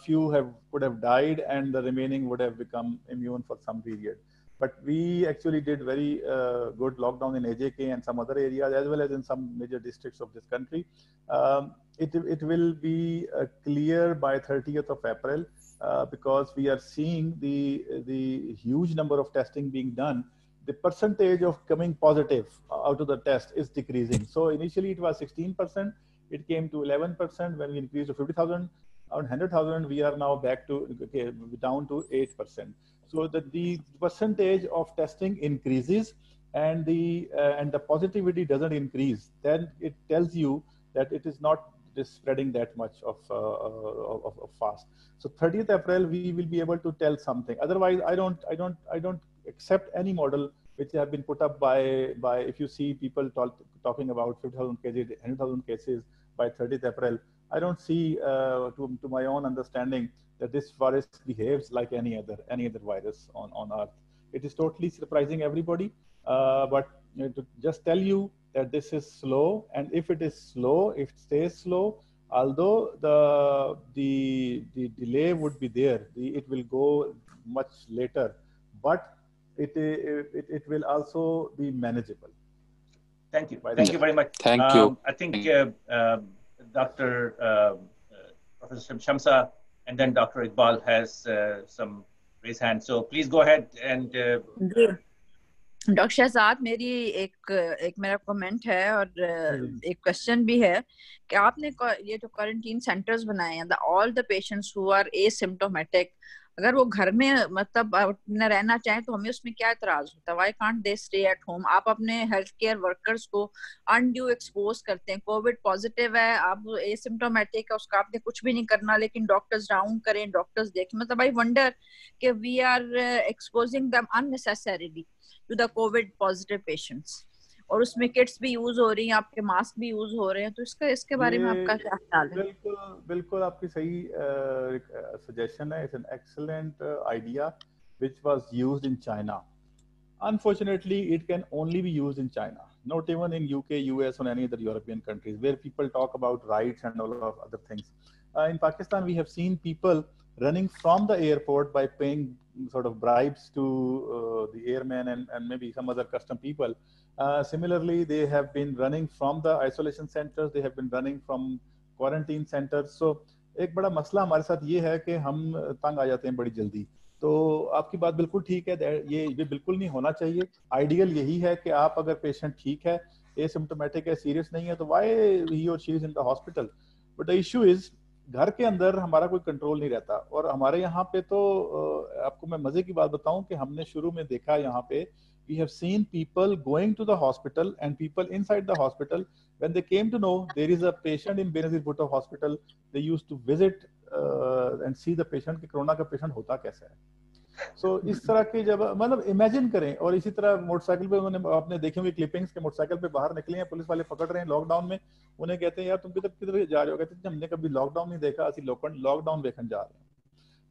Few would have died, and the remaining would have become immune for some period. But we actually did very good lockdown in AJK and some other areas, as well as in some major districts of this country. It will be clear by 30th of April. Because we are seeing the huge number of testing being done, the percentage of coming positive out of the test is decreasing. So initially it was 16%, it came to 11%. When we increased to 50,000, on 100,000, we are now back to down to 8%. So the percentage of testing increases, and the positivity doesn't increase. Then it tells you that it is not spreading that much of fast. So 30th April, we will be able to tell something. Otherwise, I don't accept any model which have been put up by if you see people talking about 50,000 cases, 100,000 cases by 30th April. I don't see, to my own understanding, that this virus behaves like any other virus on Earth. It is totally surprising everybody, but to just tell you that this is slow, and if it is slow, if it stays slow, although the delay would be there, it will go much later, but it will also be manageable. Thank you. Thank you very much. Thank you. I think Dr. Professor Shamsa and then Dr. Iqbal has some raised hands. So please go ahead and. Doctor Shahzad, मेरी एक मेरा comment है और एक question भी है कि आपने ये जो क्वारंटीन सेंटर्स बनाए हैं, all the patients who are asymptomatic, अगर वो घर में मतलब न रहना चाहें तो हमें उसमें क्या इतराज होता है? Why can't they stay at home? आप अपने हेल्थ केयर वर्कर्स को अनड्यू एक्सपोज करते हैं। कोविड पॉजिटिव है, आप एसिम्प्टोमेटिक है, उसका आपने कुछ भी नहीं करना, लेकिन डॉक्टर्स राउंड करें, डॉक्टर्स देखें। मतलब आई वंडर कि we are exposing them unnecessarily to the covid positive patients, और उसमें किट्स भी यूज हो रही हैं, आपके मास्क भी यूज हो रहे हैं, तो इसके बारे में आपका क्या ख्याल है? बिल्कुल आपकी सही सजेशन है। It's an excellent idea which was used in China. Unfortunately, it can only be used in China, not even in UK, US, or any other European countries where people talk about rights and all of other things. In Pakistan, we have seen people running from the airport by paying sort of bribes to the airmen and maybe some other custom people. Similarly, they have been running from the isolation centers, they have been running from quarantine centers. So एक बड़ा मसला हमारे साथ ये है कि हम तंग आ जाते हैं बड़ी जल्दी. तो आपकी बात बिल्कुल ठीक है, ये बिल्कुल नहीं होना चाहिए. आइडियल यही है कि आप अगर पेशेंट ठीक है, एसिम्प्टोमेटिक है, सीरियस नहीं है, तो व्हाई ही और she is in the hospital. But the issue is घर के अंदर हमारा कोई कंट्रोल नहीं रहता. और हमारे यहाँ पे तो आपको मैं मजे की बात बताऊं कि हमने शुरू में देखा यहाँ पे, we have seen people going to the hospital and people inside the hospital, when they came to know there is a patient in Benazir Bhutto hospital, they used to visit and see the patient कि corona का patient होता कैसा है. So इस तरह के जब मतलब इमेजिन करें. और इसी तरह मोटरसाइकिल पे उन्होंने आपने देखे होंगे क्लिपिंग्स के, मोटरसाइकिल पे बाहर निकले हैं, पुलिस वाले पकड़ रहे हैं लॉकडाउन में, उन्हें कहते हैं यार तुम किधर जा रहे हो, कहते हैं हमने कभी लॉकडाउन नहीं देखा, असि लॉकडाउन देखने जा रहे हैं.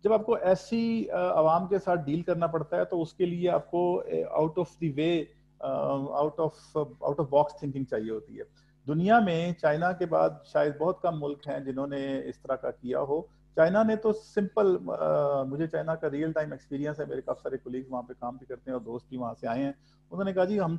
जब आपको ऐसी आवाम के साथ डील करना पड़ता है तो उसके लिए आपको out of the way, out of box thinking चाहिए होती है. दुनिया में चाइना के बाद शायद बहुत कम मुल्क हैं जिन्होंने इस तरह का किया हो. चाइना ने तो सिंपल, मुझे चाइना का रियल टाइम एक्सपीरियंस है, मेरे काफी सारे कोलीग्स वहाँ पे काम भी करते हैं और दोस्त भी वहाँ से आए हैं. उन्होंने कहा जी हमें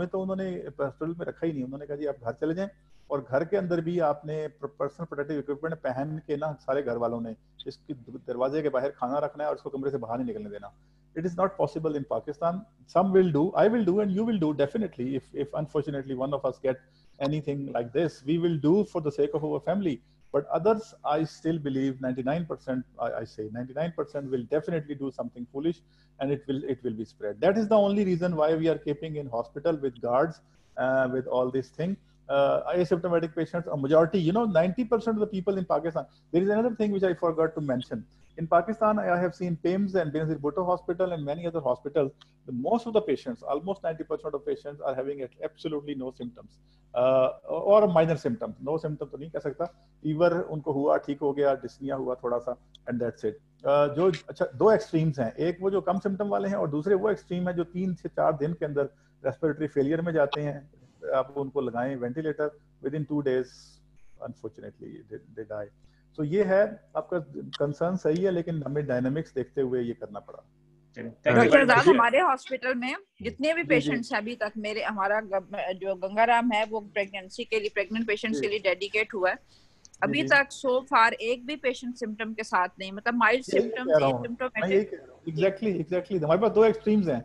तो उन्होंने हॉस्पिटल में रखा ही नहीं. उन्होंने कहा जी आप घर चले जाएं, और घर के अंदर भी आपने पर्सनल प्रोटेक्टिव इक्विपमेंट पहन के ना, सारे घर वालों ने इसके दरवाजे के बाहर खाना रखना है और इसको कमरे से बाहर नहीं निकलने देना. It is not possible in Pakistan. Some will do, I will do, and you will do definitely. If unfortunately one of us get anything like this, we will do for the sake of our family. But others, I still believe 99%, I say 99% will definitely do something foolish, and it will be spread. That is the only reason why we are keeping in hospital with guards, with all these things. Asymptomatic patients, a majority, 90% of the people in Pakistan. There is another thing which I forgot to mention. In Pakistan, I have seen PIMS and Benazir Bhutto Hospital and many other hospitals. Most of the patients, almost 90% of patients, are having absolutely no symptoms or minor symptoms. No symptoms तो नहीं कह सकता. Fever उनको हुआ, ठीक हो गया, dyspnea हुआ थोड़ा सा, and that's it. जो अच्छा दो extremes हैं, एक वो जो कम symptom वाले हैं और दूसरे वो extreme है जो 3 से 4 दिन के अंदर respiratory failure में जाते हैं. आप उनको लगाएं ventilator, within 2 days unfortunately they die. So ये है आपका कंसर्न सही है, लेकिन हमें डायनामिक्स देखते हुए ये करना पड़ा. डॉक्टर आजाद, हमारे हॉस्पिटल में जितने भी पेशेंट्स हैं अभी तक, हमारा जो गंगाराम है वो प्रेगनेंसी के लिए, प्रेग्नेंट पेशेंट्स के लिए डेडिकेट हुआ है. अभी तक सो फार एक भी पेशेंट सिम्टम के साथ नहीं, मतलब माइल्ड सिम्टम्स, एसिम्प्टोमेटिक. एग्जैक्टली हमारे पास दो एक्सट्रीम्स हैं.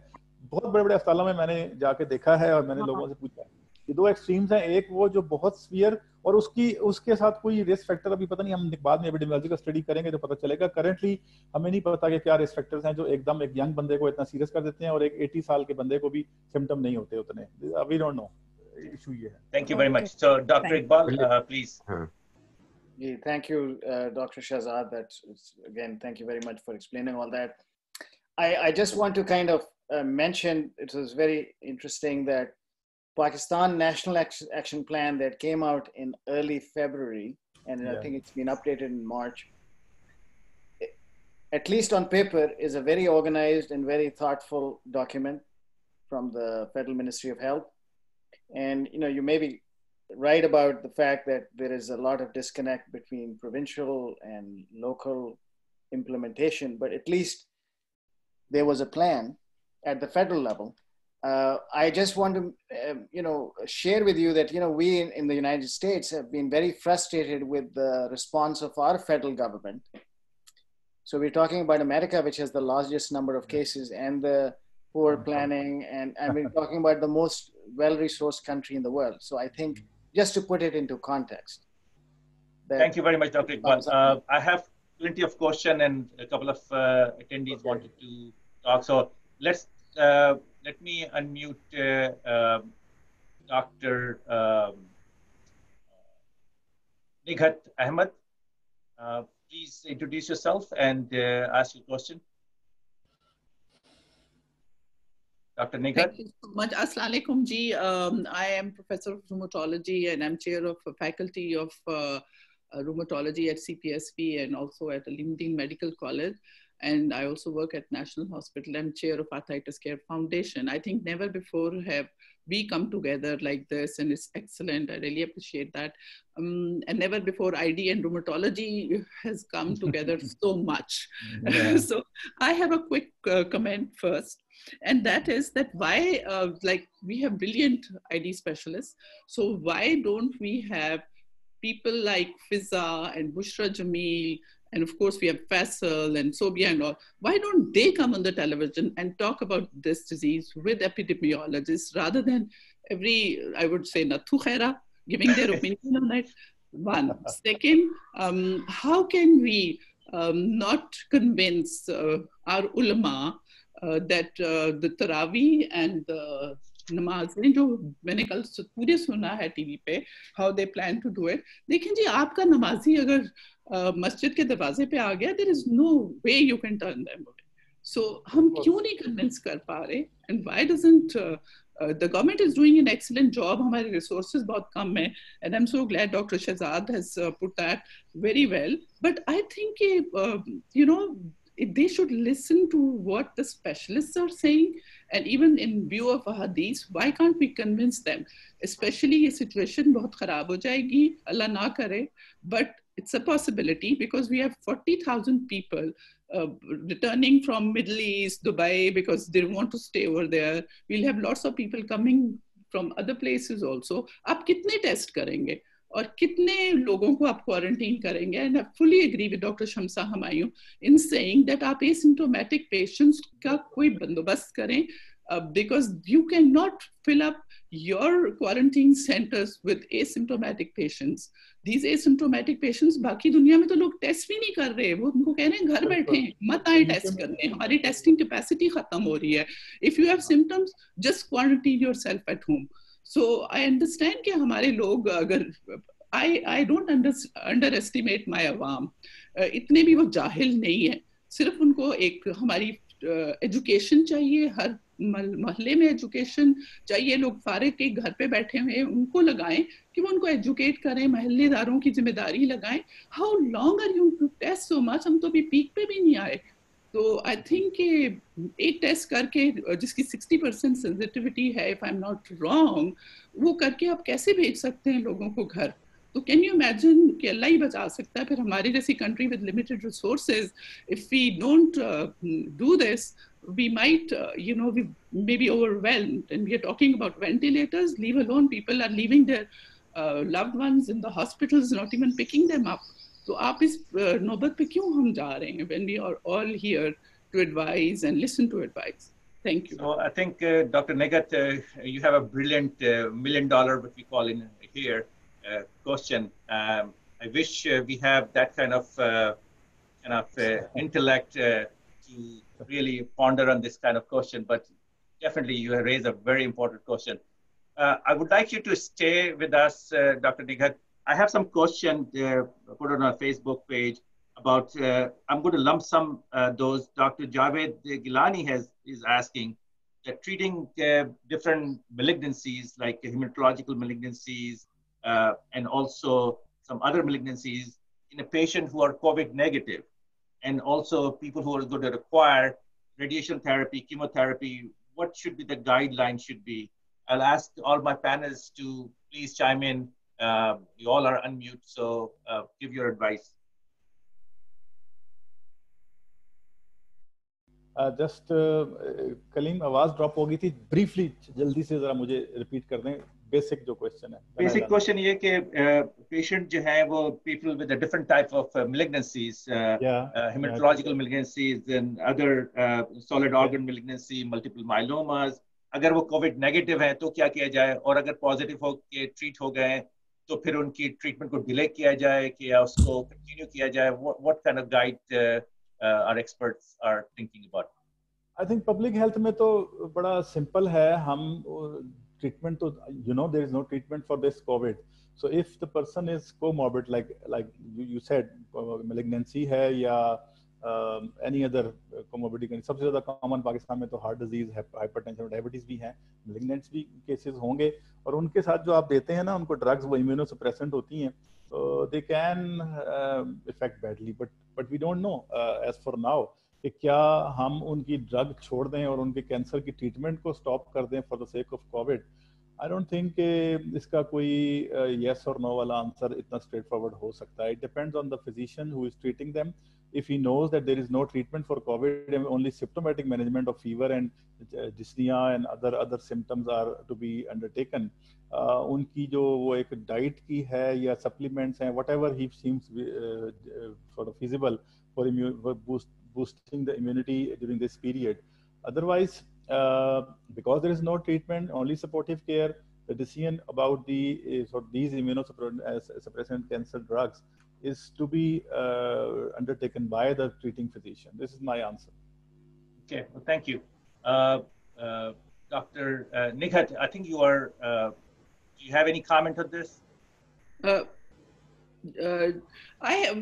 बहुत बड़े बड़े अस्पतालों में मैंने जाके देखा है और मैंने लोगों से पूछा, ये दो एक्सट्रीम्स हैं. एक वो जो बहुत सीवियर और उसके साथ कोई रिस्क फैक्टर अभी पता नहीं, हम बाद में एपिडेमियोलॉजी का स्टडी करेंगे तो पता चलेगा. करंटली हमें नहीं पता कि क्या रिस्क फैक्टर्स हैं जो एकदम एक यंग बंदे को इतना सीरियस कर देते हैं और एक 80 साल के बंदे को भी सिम्टम नहीं होते उतने. We don't know. इशू ये है. Thank you very much. So doctor Iqbal, please. Thank you, Dr. Shehzad. Again, thank you very much for explaining all that. I just want to kind of mention, it was very interesting that Pakistan National Action Plan that came out in early February, and I think it's been updated in March, at least on paper, is a very organized and very thoughtful document from the Federal Ministry of Health. And you may be right about the fact that there is a lot of disconnect between provincial and local implementation, but at least there was a plan at the federal level. I just want to, share with you that, we in the United States have been very frustrated with the response of our federal government. So we're talking about America, which has the largest number of cases, and the poor planning, and we're talking about the most well-resourced country in the world. So I think, just to put it into context. Thank you very much, Dr. Iqbal. I have plenty of questions, and a couple of attendees wanted to talk. So let me unmute Dr. Nighat Ahmed. Please introduce yourself and ask your question. Dr. Nighat. Thank you so much. Assalamu alaikum ji. I am Professor of Rheumatology and I'm Chair of Faculty of Rheumatology at CPSP and also at Alimdeen Medical College. and I also work at National Hospital. I'm chair of Arthritis Care Foundation. I think never before have we come together like this, and it's excellent. I really appreciate that. And never before ID and rheumatology has come together so much. Yeah. So I have a quick comment first, and that is that why, like we have brilliant ID specialists, so why don't we have people like Fiza and Bushra Jameel, and of course we have Faisal and Sobia and all, why don't they come on the television and talk about this disease with epidemiologists rather than every, I would say, Nathu Khaira giving their opinion on it? One. Second, how can we not convince our ulama that the Taraweeh and the नमाज़ें जो मैंने कल पूरे सुना है TV पे, how they plan to do it. देखें जी, आपका नमाजी अगर मस्जिद के दरवाजे पे आ गया, there is no way you can turn them away. So हम क्यों नहीं convince कर पा रहे? And why doesn't the government is doing an excellent job. हमारे resources बहुत कम हैं, and I'm so glad Dr. Shehzad has put that very well. But I think you know, they should listen to what the specialists are saying, and even in view of a hadith, why can't we convince them? Especially ये situation बहुत खराब हो जाएगी, Allah ना करे, but it's a possibility because we have 40,000 people returning from Middle East, Dubai, because they want to stay over there. We'll have lots of people coming from other places also. आप कितने test करेंगे? और कितने लोगों को आप quarantine करेंगे? And I fully agree with Dr. Shamsa Humayun in saying that आप asymptomatic patients का कोई बंदोबस्त करें, because you cannot fill up your quarantine centers with asymptomatic patients. These asymptomatic patients, बाकी दुनिया में तो लोग टेस्ट भी नहीं कर रहे, वो उनको कह रहे हैं घर बैठे मत आए टेस्ट करने, हमारी टेस्टिंग कैपेसिटी खत्म हो रही है. If you have symptoms, just quarantine yourself at home. So I understand कि हमारे लोग अगर I don't underestimate my awam. इतने भी वो जाहिल नहीं है. सिर्फ उनको एक हमारी एजुकेशन चाहिए, हर महल्ले में एजुकेशन चाहिए. लोग फारिग के घर पे बैठे हुए उनको लगाएं कि वो उनको एजुकेट करें, महल्लेदारों की जिम्मेदारी लगाएं. How long are you to test so much? हम तो अभी पीक पे भी नहीं आए. तो आई थिंक एक टेस्ट करके जिसकी 60% सेंसिटिविटी है, if I am not wrong, वो करके आप कैसे भेज सकते हैं लोगों को घर? तो कैन यू इमेजिन कि अल्लाह ही बचा सकता है. फिर हमारी जैसी country with limited resources, if we don't do this, we might we may be overwhelmed. And we are talking about ventilators, leave alone people are leaving their loved ones in the hospitals, not even picking them up. तो आप इस नौबत पे क्यों हम जा रहे हैं when we are all here to advise and listen to advice? Thank you. So I think Dr. Nighat, you have a brilliant $1 million, what we call in here, question. I wish we have that kind of intellect to really ponder on this kind of question, but definitely you have raised a very important question. I would like you to stay with us, Dr. Nighat. I have some questions put on our Facebook page about, I'm going to lump some those. Dr. Javed Gilani is asking that treating different malignancies like hematological malignancies and also some other malignancies in a patient who are COVID negative, and also people who are going to require radiation therapy, chemotherapy, what should be the guideline should be? I'll ask all my panelists to please chime in. You all are unmute, so give your advice. Just Kaleem आवाज drop हो गई थी, briefly जल्दी से जरा मुझे repeat कर दें. बेसिक जो क्वेश्चन है, बेसिक क्वेश्चन ये कि पेशेंट जो है वो people with a different type of malignancies, hematological malignancies and other solid organ malignancy, multiple myelomas, अगर वो कोविड नेगेटिव है तो क्या किया जाए, और अगर पॉजिटिव हो के ट्रीट हो गए तो फिर उनकी ट्रीटमेंट को डिले किया जाए कि या उसको कंटिन्यू किया जाए. What kind of guide our experts are thinking about? I think public health में तो बड़ा simple है. हम treatment तो there is no treatment for this COVID. So if the person is comorbid, like you said, malignancy है या any other comorbidity, सबसे ज़्यादा common पाकिस्तान में तो heart disease, hypertension, diabetes भी हैं, malignants भी cases होंगे, और उनके साथ जो आप देते हैं ना उनको drugs, वो immunosuppressant होती हैं, so they can affect badly, but we don't know as for now. कि क्या हम उनकी ड्रग छोड़ दें और उनके कैंसर की ट्रीटमेंट को स्टॉप कर दें for the sake of Covid. I don't think इसका कोई येस और नो वाला आंसर इतना स्ट्रेट फॉरवर्ड हो सकता है। It depends on the physician who is treating them. If he knows that there is no treatment for COVID and only symptomatic management of fever and dyspnea and other symptoms are to be undertaken, उनकी जो वो एक diet की है या supplements हैं, whatever he seems sort of feasible for boosting the immunity during this period. Otherwise, because there is no treatment, only supportive care, the decision about these immunosuppressant cancer drugs is to be undertaken by the treating physician. This is my answer. Okay, well, thank you. Dr. Nighat, I think you are, do you have any comment on this?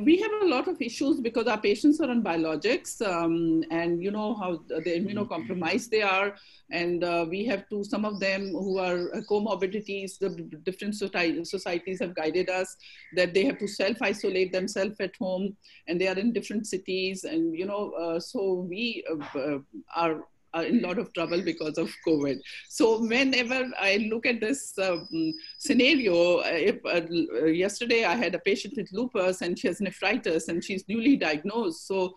We have a lot of issues because our patients are on biologics, and you know how the immunocompromised they are, and we have some of them who are comorbidities. The different societies have guided us that they have to self-isolate themselves at home, and they are in different cities, and you know, so we are in a lot of trouble because of COVID. So whenever I look at this scenario, yesterday I had a patient with lupus and she has nephritis and she's newly diagnosed. So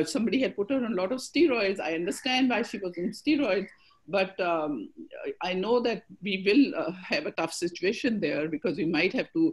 somebody had put her on a lot of steroids. I understand why she was on steroids, but I know that we will have a tough situation there because we might have to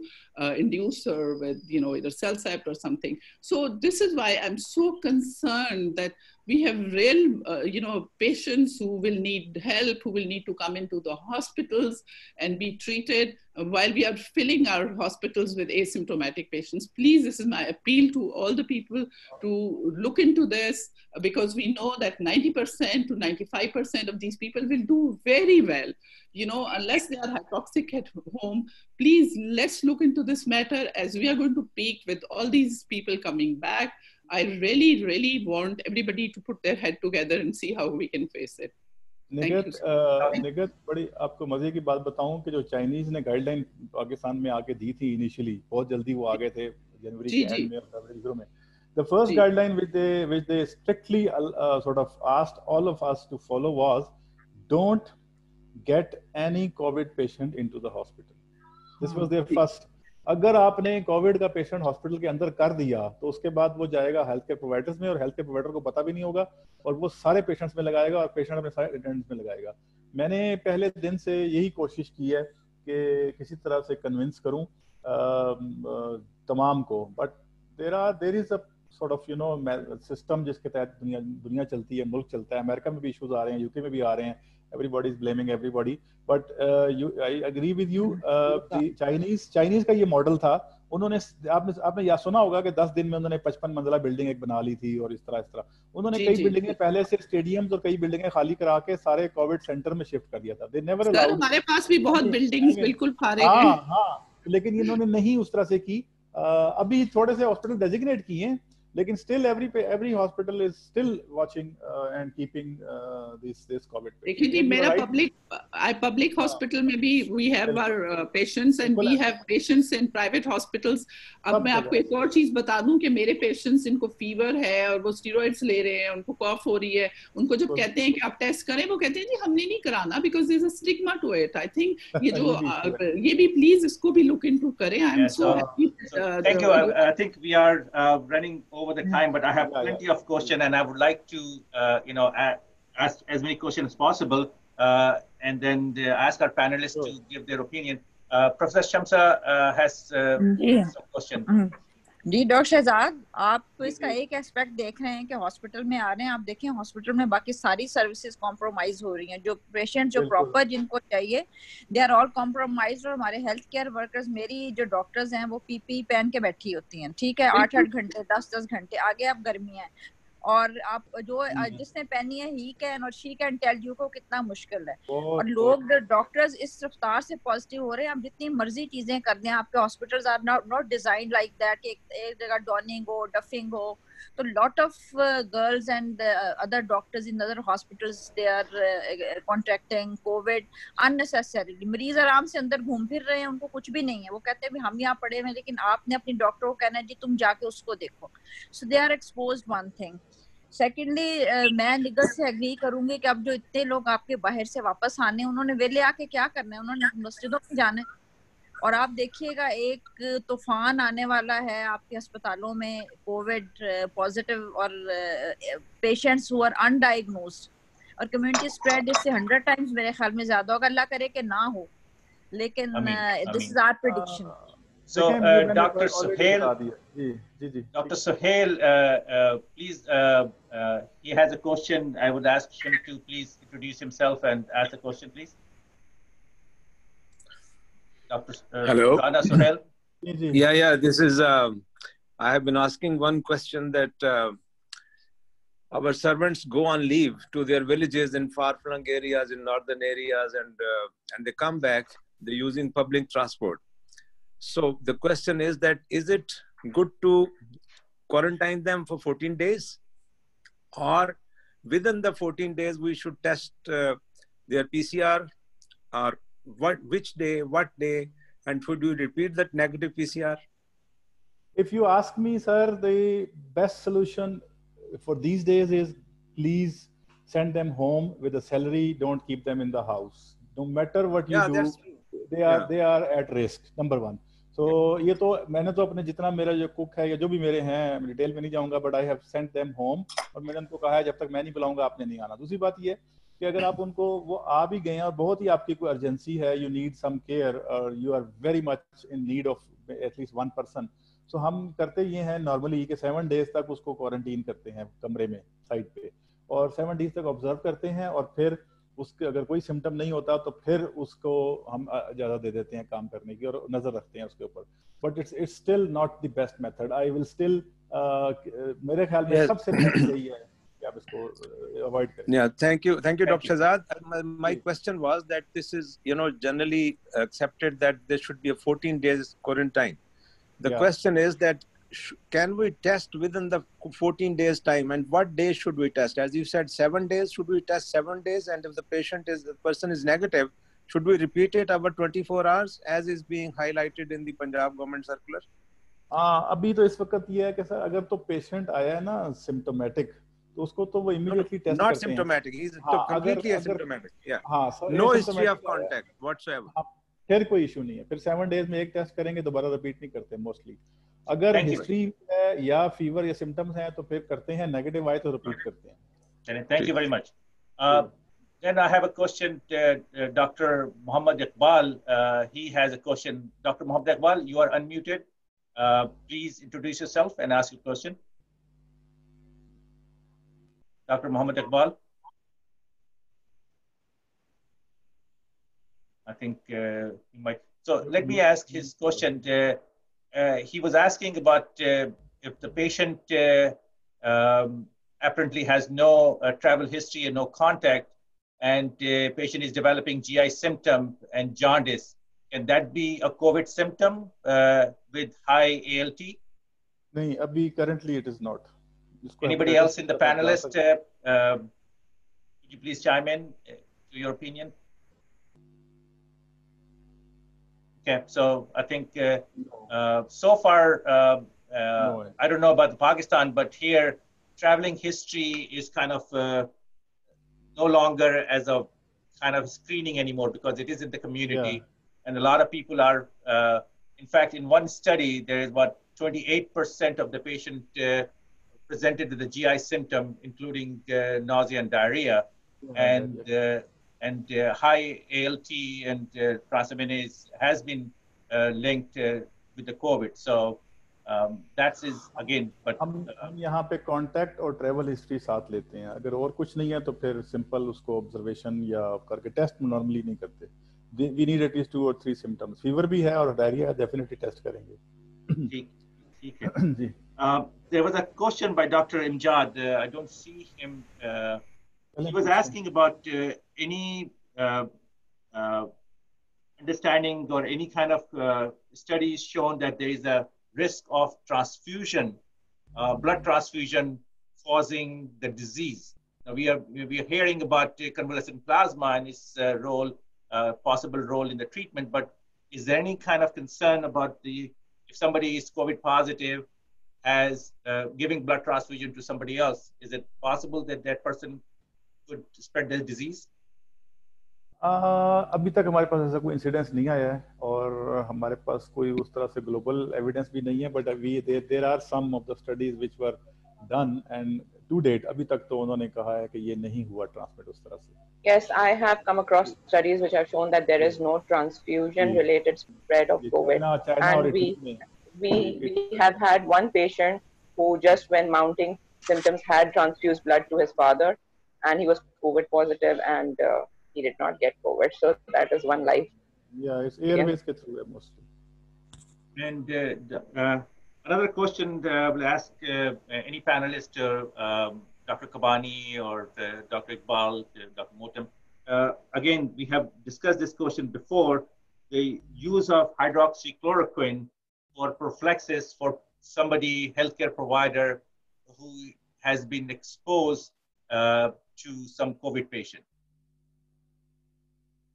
induce her with, you know, either CellCept or something. So this is why I'm so concerned that we have real, you know, patients who will need help, who will need to come into the hospitals and be treated while we are filling our hospitals with asymptomatic patients. Please, this is my appeal to all the people to look into this, because we know that 90% to 95% of these people will do very well. You know, unless they are hypoxic at home, please, let's look into this matter as we are going to peak with all these people coming back. I really, really want everybody to put their head together and see how we can face it. निगत, बड़ी आपको मजे की बात बताऊं कि जो Chinese ने guideline Pakistan में आके दी थी इनिशियली, बहुत जल्दी वो आ गए थे जनवरी के एंड में और फरवरी शुरू में. The first guideline which they strictly sort of asked all of us to follow was, don't get any COVID patient into the hospital. This was their first. अगर आपने कोविड का पेशेंट हॉस्पिटल के अंदर कर दिया तो उसके बाद वो जाएगा हेल्थ केयर प्रोवाइडर्स में और हेल्थ केयर प्रोवाइडर को पता भी नहीं होगा और वो सारे पेशेंट्स में लगाएगा और पेशेंट अपने सारे अटेंडेंट्स में लगाएगा. मैंने पहले दिन से यही कोशिश की है कि किसी तरह से कन्विंस करूं तमाम को, but there is a sort of, you know, system जिसके तहत दुनिया चलती है, मुल्क चलता है. अमेरिका में भी इश्यूज आ रहे हैं, यूके में भी आ रहे हैं. Everybody is blaming everybody, but I agree with you. Chinese का ये मॉडल था. उन्होंने आपने या सुना होगा कि 10 दिन में उन्होंने 55 मंजिला बिल्डिंग एक बना ली थी और इस तरह उन्होंने कई बिल्डिंगें पहले से स्टेडियम्स और कई बिल्डिंगें खाली करा के सारे कोविड सेंटर में शिफ्ट कर दिया था. They never allowed. हमारे पास भी बहुत बिल्डिंग्स बिल्कुल फारे हैं. हाँ, लेकिन इन्होंने नहीं उस तरह से की. अभी थोड़े से हॉस्पिटल डेजिग्नेट किए हैं, लेकिन still every hospital is still watching and keeping this COVID. देखिए जी, मेरा public hospital में भी we have our patients and we have patients in private hospitals. अब मैं आपको एक और चीज बता दूं कि मेरे patients इनको fever है और वो steroids ले रहे हैं, उनको cough हो रही है, उनको जब कहते हैं कि आप टेस्ट करें, वो कहते हैं जी हमने नहीं कराना because there is a stigma to it. I think ये जो ये भी please इसको भी look into करें. I am so happy. Thank you. I think we are running over the time, but I have plenty of questions and I would like to you know, ask as many questions as possible and then ask our panelists to give their opinion. Professor Shamsa has some questions. जी doctor Shahzad, आप इसका एक aspect देख रहे हैं कि hospital में आ रहे हैं, आप देखें हॉस्पिटल में बाकी सारी सर्विसेज कॉम्प्रोमाइज हो रही हैं. जो पेशेंट जो प्रॉपर जिनको चाहिए दे आर ऑल कॉम्प्रोमाइज्ड. और हमारे हेल्थ केयर वर्कर्स, मेरी जो डॉक्टर्स हैं वो पीपी पहन के बैठी होती हैं, ठीक है, 8-8 घंटे 10-10 घंटे. आगे आप गर्मी है और आप जो जिसने पहनी है ही कैन और शी कैन टेल यू को कितना मुश्किल है. और लोग डॉक्टर्स इस रफ्तार से पॉजिटिव हो रहे हैं. आप जितनी मर्जी चीजें कर दें, आपके hospitals are not design like that कि एक जगह डॉनिंग हो, डफिंग हो. तो lot of girls and other doctors in other hospitals they are contracting covid unnecessarily. मरीज आराम से अंदर घूम फिर रहे हैं, उनको कुछ भी नहीं है. वो कहते हैं हम यहाँ पड़े हुए हैं, लेकिन आपने अपनी डॉक्टर को कहना है जी तुम जाके उसको देखो. So they are exposed. One thing secondly मैं निगल से एग्री करूंगी कि अब जो इतने लोग आपके बाहर से वापस आने, उन्होंने वेले आके क्या करना है, उन्होंने मस्जिदों में जाना है। और आप देखिएगा एक तूफान आने वाला है आपके अस्पतालों में कोविड पॉजिटिव और पेशेंट्स हु आर अनडायग्नोज्ड, और कम्युनिटी स्प्रेड इससे 100 टाइम्स मेरे ख्याल में ज्यादा होगा। अल्लाह करे कि ना हो, लेकिन this is our prediction. So, Dr. Suhail, Dr. Suhail, please, he has a question. I would ask him to please introduce himself and ask the question, please. Dr. Hello. Suhail. Yeah. This is, I have been asking one question that our servants go on leave to their villages in far-flung areas, in northern areas, and they come back, they're using public transport. So the question is that, is it good to quarantine them for 14 days? Or within the 14 days, we should test their PCR? Or which day, what day, and should we repeat that negative PCR? If you ask me, sir, the best solution for these days is please send them home with a salary. Don't keep them in the house. No matter what you do, they are at risk. Number one. So ये तो मैंने तो अपने जितना मेरा जो cook है या जो भी मेरे हैं, डिटेल में नहीं जाऊंगा, but I have sent them home, और मैंने उनको कहा है जब तक मैं नहीं बुलाऊंगा आपने नहीं आना। दूसरी बात ये कि अगर आप उनको वो आ भी गए हैं और बहुत ही आपकी कोई अर्जेंसी है, यू नीड सम केयर और you are very much in need of at least one person, so हम करते ये हैं नॉर्मली कि 7 डेज तक उसको क्वारंटीन करते हैं कमरे में साइड पे, और 7 डेज तक ऑब्जर्व करते हैं, और फिर उसके अगर कोई सिम्टम नहीं होता तो फिर उसको हम ज़्यादा दे देते हैं काम करने की और नज़र रखते हैं उसके ऊपर। But it's still not the best method. I will still मेरे ख्याल में सबसे बेस्ट यही है कि आप इसको अवॉइड करें। Yeah, thank you, Dr. Shehzad. My question was that this is, generally accepted that there should be a 14 days quarantine. The question is that can we test within the 14 days time, and what day should we test? As you said, 7 days, should we test 7 days? And if the person is negative, should we repeat it over 24 hours as is being highlighted in the Punjab government circular? अभी तो इस वक्त ये है कि sir अगर तो patient आया है ना सिम्टोमेटिक, तो उसको तो वो इमीडिएटली टेस्ट करते हैं। Not symptomatic, he is completely asymptomatic. Yeah. हाँ, no history of contact whatsoever. फिर कोई इशू नहीं है, फिर 7 डेज में एक टेस्ट करेंगे, दोबारा रिपीट नहीं करते मोस्टली। अगर हिस्ट्री है या फीवर या सिम्टम्स हैं तो फिर करते हैं, नेगेटिव आए तो रिपीट करते हैं। Thank you very much. Then I have a question, Dr. Muhammad Iqbal. He has a question. Dr. Muhammad Iqbal, you are unmuted. Please introduce yourself and ask your question. Dr. Muhammad Iqbal. I think he might. So let me ask his question. He was asking about if the patient apparently has no travel history and no contact, and the patient is developing GI symptom and jaundice, can that be a COVID symptom with high ALT? नहीं, अभी currently it is not. Anybody else in the panelist? Could you please chime in to your opinion? Okay, so I think so far, I don't know about Pakistan, but here traveling history is kind of no longer as a kind of screening anymore because it is in the community. And a lot of people are, in fact, in one study, there is what 28% of the patient presented with a GI symptom, including nausea and diarrhea. And high ALT and transaminase has been linked with the COVID. So that is again. But हम यहाँ पे contact और travel history साथ लेते हैं. अगर और कुछ नहीं है तो फिर simple उसको observation या करके test normally नहीं करते. We need at least 2 or 3 symptoms. Fever भी है और diarrhea definitely test करेंगे. ठीक है. There was a question by Dr. Imjad. I don't see him. He was asking about any understanding or any kind of studies shown that there is a risk of transfusion, blood transfusion causing the disease. Now we are hearing about convalescent plasma and its role, possible role in the treatment, but is there any kind of concern about if somebody is COVID positive as giving blood transfusion to somebody else, is it possible that that person could spread the disease? अभी तक हमारे पास ऐसा कोई incidence नहीं आया है और हमारे पास कोई उस तरह से ग्लोबल एविडेंस भी नहीं है, but there are some of the studies which were done and to date अभी तक तो उन्होंने कहा है कि ये नहीं हुआ ट्रांसमिट उस तरह से. Yes, I have come across studies which have shown that there is no transfusion related spread of COVID. And we have had one patient who just when mounting symptoms had transfused blood to his father, and he was COVID positive, and he did not get COVID. So that is one life. Yeah, it's airways ke through mostly. And another question that I will ask any panelist, Dr. Kabani or Dr. Iqbal, Dr. Motem. Again, we have discussed this question before, the use of hydroxychloroquine for prophylaxis for somebody, healthcare provider who has been exposed to some COVID patient.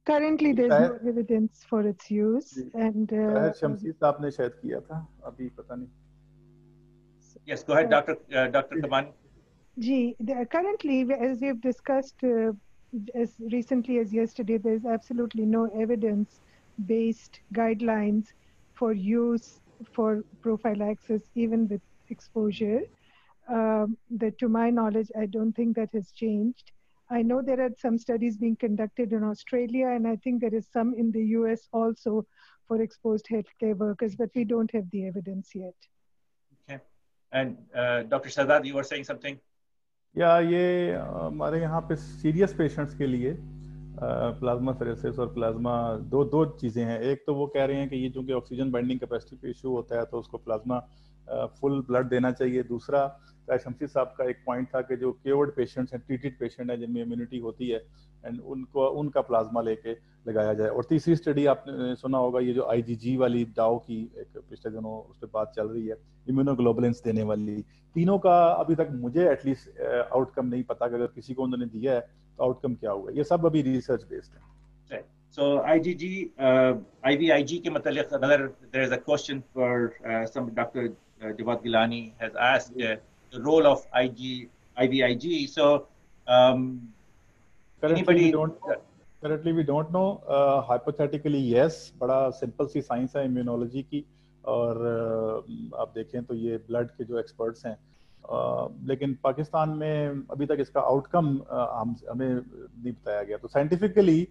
Currently, there's no evidence for its use, and शमसी साहब ने शायद किया था, अभी पता नहीं. Yes, go ahead, Dr. Kabani. Currently, as we have discussed as recently as yesterday, there's absolutely no evidence-based guidelines for use for prophylaxis, even with exposure. That, to my knowledge, I don't think that has changed. I know there are some studies being conducted in Australia, and I think there is some in the US also for exposed healthcare workers, but we don't have the evidence yet. Okay. And Dr. Shahzad, you were saying something? या ये हमारे यहाँ पे serious patients के लिए plasma pheresis और plasma दो चीज़ें हैं. एक तो वो कह रहे हैं कि ये चूँकि ऑक्सीजन बाइंडिंग कैपेसिटी पे इशू होता है तो उसको प्लाज्मा फुल ब्लड देना चाहिए. दूसरा शमसी साहब का एक पॉइंट था कि जो क्योर्ड पेशेंट्स हैं, ट्रीटेड पेशेंट हैं जिनमें इम्यूनिटी होती है, एंड उनका प्लाज्मा लेके लगाया जाए. और तीसरी स्टडी आपने सुना होगा, ये जो IgG वाली डाओ की एक पिछले दिनों उस पर बात चल रही है, इम्यूनोग्लोबुलिन्स देने वाली. तीनों का अभी तक मुझे एटलीस्ट आउटकम नहीं पता कि अगर किसी को उन्होंने दिया है तो आउटकम क्या हुआ. ये सब अभी रिसर्च बेस्ड है. So IgG, IVIG के मतलब अगर there is a question for some Dr. Jawad Gilani has asked the role of IVIG. So currently we don't know. Hypothetically yes, बड़ा सिंपल सी साइंस है इम्यूनोलॉजी की, और आप देखें तो ये ब्लड के जो एक्सपर्ट्स हैं, लेकिन पाकिस्तान में अभी तक इसका आउटकम हमें नहीं बताया गया. तो scientifically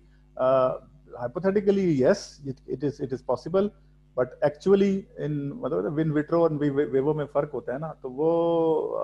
hypothetically yes, it is possible, but actually in मतलब in vitro और vivo में फर्क होता है ना, तो वो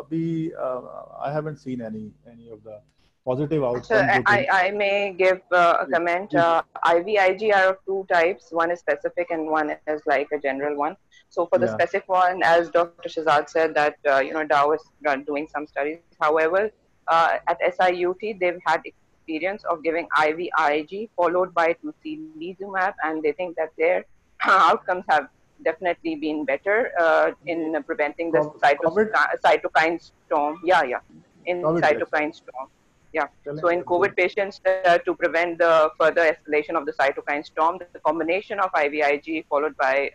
अभी I haven't seen any of the positive outcomes. So I may give a comment. IVIG are of two types. One is specific and one is like a general one. So for the specific one, as Dr. Shahzad said, that Dow is doing some studies. However, at SIUT they've had experience of giving IVIG followed by tocilizumab, and they think that their outcomes have definitely been better in preventing the cytokine storm. Cytokine storm. Yeah. So in COVID patients, to prevent the further escalation of the cytokine storm, the combination of IVIG followed by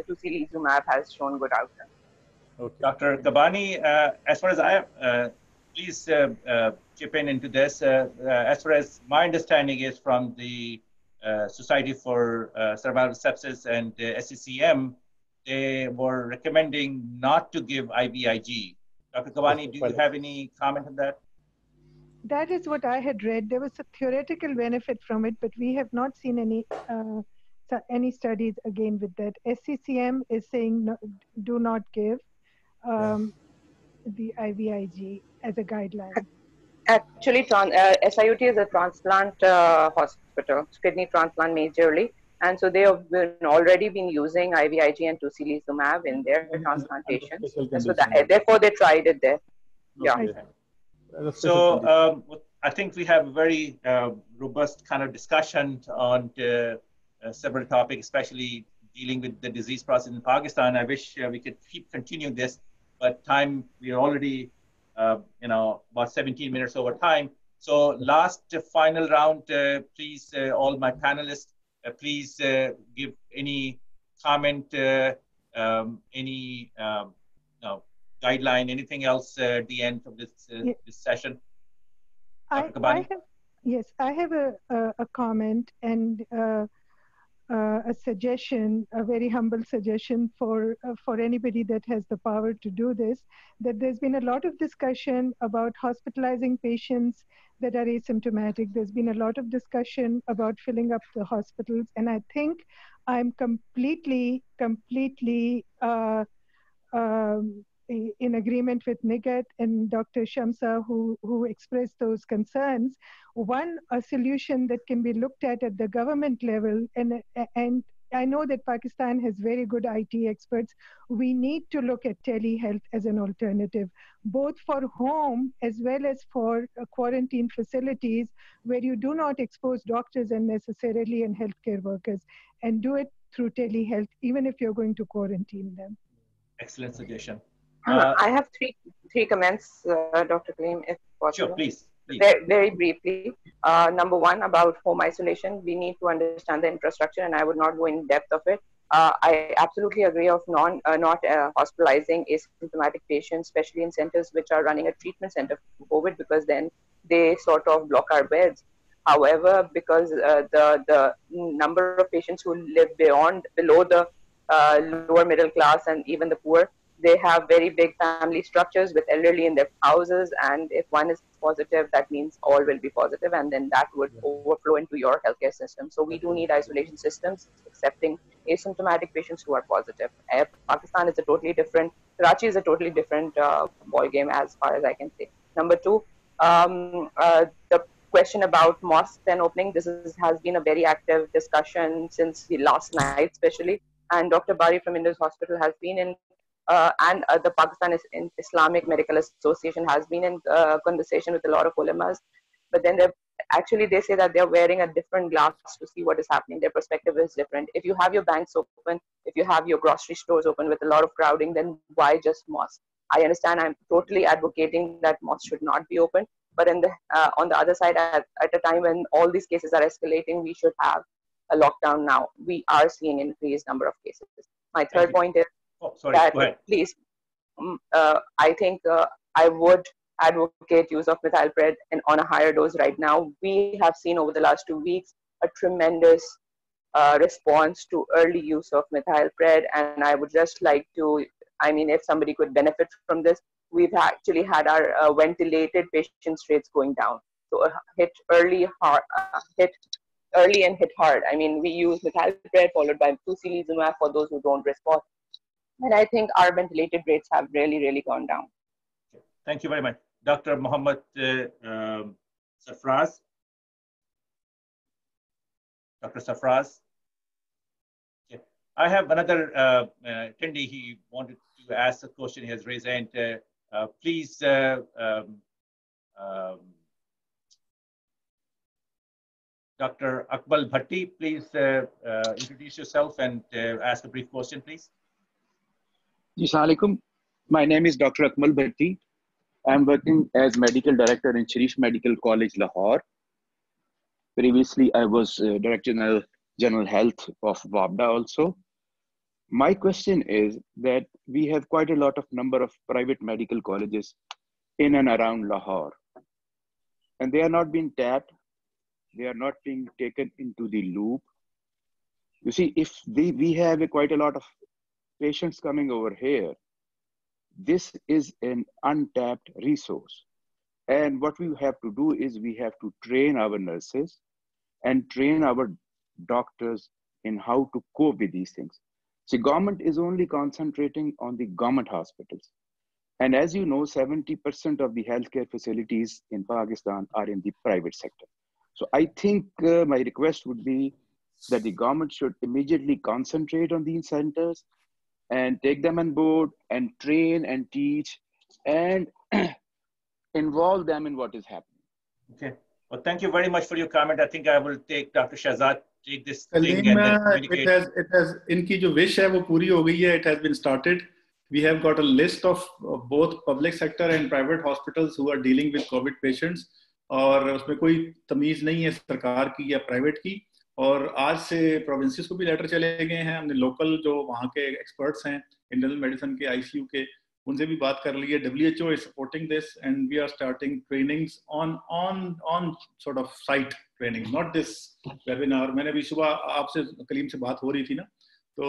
tocilizumab has shown good outcomes. Okay. Dr. Kabani, as far as please chip in into this. As far as my understanding is from the Society for Cerebral Sepsis and SCCM, they were recommending not to give IVIG. Dr. Kabani, do you have any comment on that? That is what I had read. There was a theoretical benefit from it, but we have not seen any studies again with that. SCCM is saying no, do not give the IVIG as a guideline. Actually, SIUT is a transplant hospital, kidney transplant majorly, and so they have already been using IVIG and tocilizumab in their transplantation. So therefore, they tried it there. Okay. Yeah. So I think we have a very robust kind of discussion on several topics, especially dealing with the disease process in Pakistan. I wish we could keep continuing this, but time, we are already about 17 minutes over time. So last final round, please, all my panelists, please give any comment, any guideline, anything else at the end of this this session? Dr. Kabani? I have a comment and a suggestion, a very humble suggestion for anybody that has the power to do this, that there's been a lot of discussion about hospitalizing patients that are asymptomatic. There's been a lot of discussion about filling up the hospitals. And I think I'm completely in agreement with Nigat and Dr. Shamsa who expressed those concerns. A solution that can be looked at the government level, and I know that Pakistan has very good IT experts. We need to look at telehealth as an alternative, both for home as well as for quarantine facilities where you do not expose doctors unnecessarily and healthcare workers, and do it through telehealth, even if you're going to quarantine them. Excellent suggestion. I have three comments, Dr. Kaleem, if possible. Sure, please. Very briefly. Number one, about home isolation, we need to understand the infrastructure, and I would not go in depth of it. I absolutely agree of not hospitalizing asymptomatic patients, especially in centers which are running a treatment center for COVID, because then they sort of block our beds. However, because the number of patients who live below the lower middle class and even the poor, they have very big family structures with elderly in their houses, and if one is positive, that means all will be positive, and then that would overflow into your healthcare system. So we do need isolation systems accepting asymptomatic patients who are positive. Pakistan is a totally different, Karachi is a totally different ball game as far as I can say. Number two, the question about mosques and opening, has been a very active discussion since the last night especially, and Dr. Bari from Indus Hospital has been in and the Pakistan Islamic Medical Association has been in conversation with a lot of ulamas, but then they say that they're wearing a different glass to see what is happening. Their perspective is different. If you have your banks open, if you have your grocery stores open with a lot of crowding, then why just mosques? I understand, I'm totally advocating that mosques should not be open, but on the other side, at a time when all these cases are escalating, we should have a lockdown now. We are seeing an increased number of cases. My third point is, please, I think I would advocate use of methylpred and on a higher dose right now. We have seen over the last 2 weeks a tremendous response to early use of methylpred, and I would just like to, if somebody could benefit from this, we've actually had our ventilated patient rates going down. So hit early and hit hard. We use methylpred followed by tocilizumab for those who don't respond. And I think our ventilated rates have really, really gone down. Thank you very much. Dr. Mohammed Sarfraz. Dr. Sarfraz. Okay. I have another attendee. He wanted to ask a question. He has raised hand. Please, Dr. Akmal Bhatti, please introduce yourself and ask a brief question, please. Assalamualaikum. My name is Dr. Akmal Bhatti. I'm working as medical director in Sharif Medical College, Lahore. Previously, I was Director General Health of WABDA also. My question is that we have quite a lot of number of private medical colleges in and around Lahore, and they are not being tapped. They are not being taken into the loop. You see, if we have quite a lot of patients coming over here, this is an untapped resource. And what we have to do is we have to train our nurses and train our doctors in how to cope with these things. See, government is only concentrating on the government hospitals. And as you know, 70% of the healthcare facilities in Pakistan are in the private sector. So I think my request would be that the government should immediately concentrate on these centers and take them on board and train and teach and involve them in what is happening. Okay. Well, thank you very much for your comment. I think I will take Dr. Shahzad, take this thing and then communicate. It has, इनकी जो wish है वो पूरी हो गई है. It has been started. We have got a list of both public sector and private hospitals who are dealing with COVID patients. और उसमें कोई तमीज नहीं है सरकार की या प्राइवेट की. और आज से प्रोविंसेस को भी लेटर चले गए हैं. हमने लोकल जो वहाँ के एक्सपर्ट्स हैं इंटरनल मेडिसिन के, आईसीयू के, उनसे भी बात कर ली है. WHO is supporting this and we are starting trainings on sort of site training, not this webinar. मैंने भी सुबह आपसे कलीम से बात हो रही थी ना, तो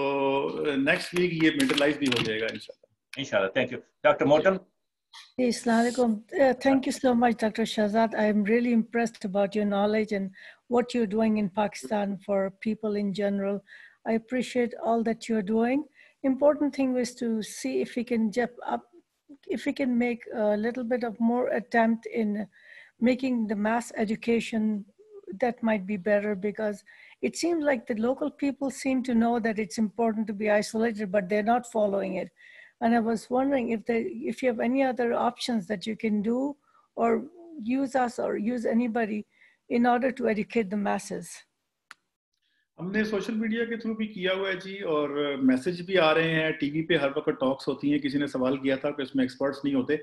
next week ये materialize भी हो जाएगा इंशाल्लाह. Inshallah. Thank you. Dr. Morton. Thank you so much, Dr. Shehzad. I'm really impressed about your knowledge and what you're doing in Pakistan for people in general. I appreciate all that you're doing. Important thing was to see if we can make a little bit of more attempt in making the mass education that might be better, because it seems like the local people seem to know that it's important to be isolated, but they're not following it. And I was wondering if you have any other options that you can do, or use us or use anybody in order to educate the masses. हमने social media के through भी किया हुआ है जी, और message भी आ रहे हैं. टीवी पे हर वक्त टॉक्स होती हैं. किसी ने सवाल किया था कि इसमें एक्सपर्ट्स नहीं होते.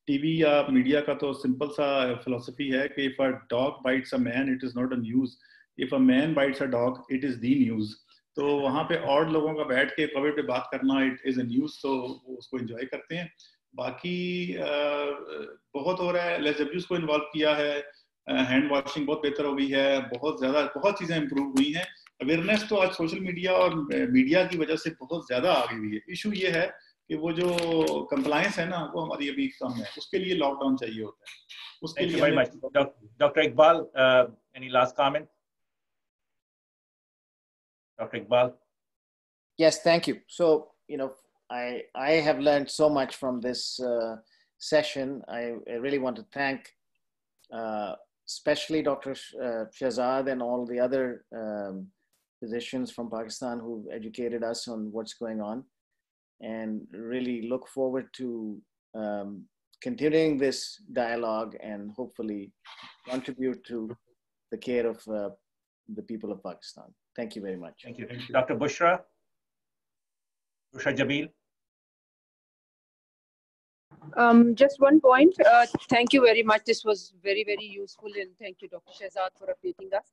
टीवी या मीडिया का तो सिंपल सा फिलॉसफी है कि if a dog bytes a man it is not a news, if a man bytes a dog it is the news. तो वहाँ पे और लोगों का बैठ के कोविड पे बात करना इट इज अ न्यूज, तो वो उसको एंजॉय करते हैं. बाकी बहुत हो रहा है. LSWs को इन्वॉल्व किया है. हैंड वॉशिंग बहुत बेहतर हो गई है. बहुत चीजें इंप्रूव हुई हैं. अवेयरनेस तो आज सोशल मीडिया और मीडिया की वजह से बहुत ज्यादा आ गई हुई है. इशू ये है कि वो जो कंप्लायंस है ना, वो हमारी अभी कम है. उसके लिए लॉकडाउन चाहिए होता है. उसके लिए very much. Dr. Iqbal, any last comment? Dr. Iqbal. Yes, thank you. So, I have learned so much from this session. I really want to thank especially Dr. Shehzad and all the other physicians from Pakistan who've educated us on what's going on, and really look forward to continuing this dialogue and hopefully contribute to the care of the people of Pakistan. Thank you very much. Thank you. Dr. Bushra Jamil. Just one point. Thank you very much. This was very, very useful, and thank you, Dr. Shehzad, for updating us.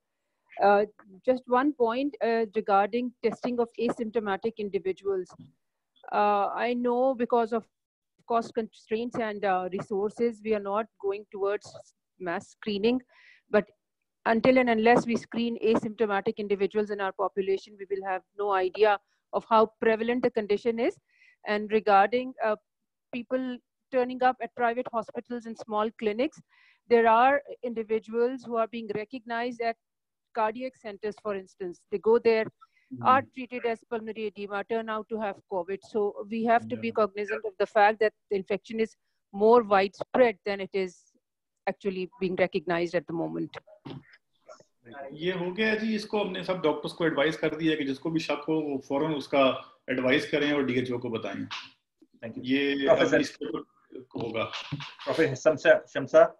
Just one point regarding testing of asymptomatic individuals. I know because of cost constraints and resources, we are not going towards mass screening, but until and unless we screen asymptomatic individuals in our population, we will have no idea of how prevalent the condition is. And regarding people turning up at private hospitals and small clinics, there are individuals who are being recognized at cardiac centers, for instance. They go there, are treated as pulmonary edema, turn out to have COVID. So we have to be cognizant of the fact that the infection is more widespread than it is actually being recognized at the moment. ये हो गया जी. इसको हमने सब doctors को advice कर दिया कि जिसको भी शक हो वो फौरन उसका एडवाइस करें और DHO को बताएं. Thank you. ये होगा. Professor Shamsa,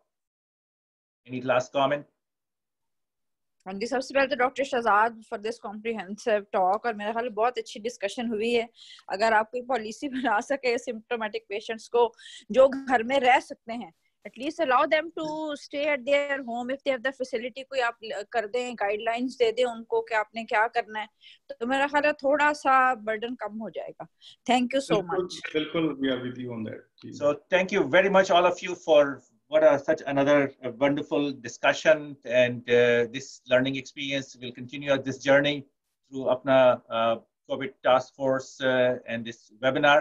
any last comment? हाँ जी, सबसे पहले तो doctor Shahzad for this comprehensive talk, और मेरे ख्याल में बहुत अच्छी डिस्कशन हुई है. अगर आप कोई पॉलिसी बना सके सिम्प्टोमेटिक पेशेंट्स को जो घर में रह सकते हैं, at least allow them to stay at their home if they have the facility. कोई आप कर दें, गाइडलाइंस दे दें उनको कि आपने क्या करना है, तो मेरा ख्याल है थोड़ा सा बर्डन कम हो जाएगा. Thank you so much. बिल्कुल, we are with you on that. So thank you very much all of you for such another wonderful discussion, and this learning experience will continue this journey through Apna COVID Task Force and this webinar.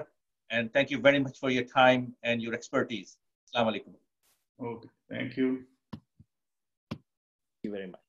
And thank you very much for your time and your expertise. Assalamu alaikum. Okay, thank you. Thank you very much.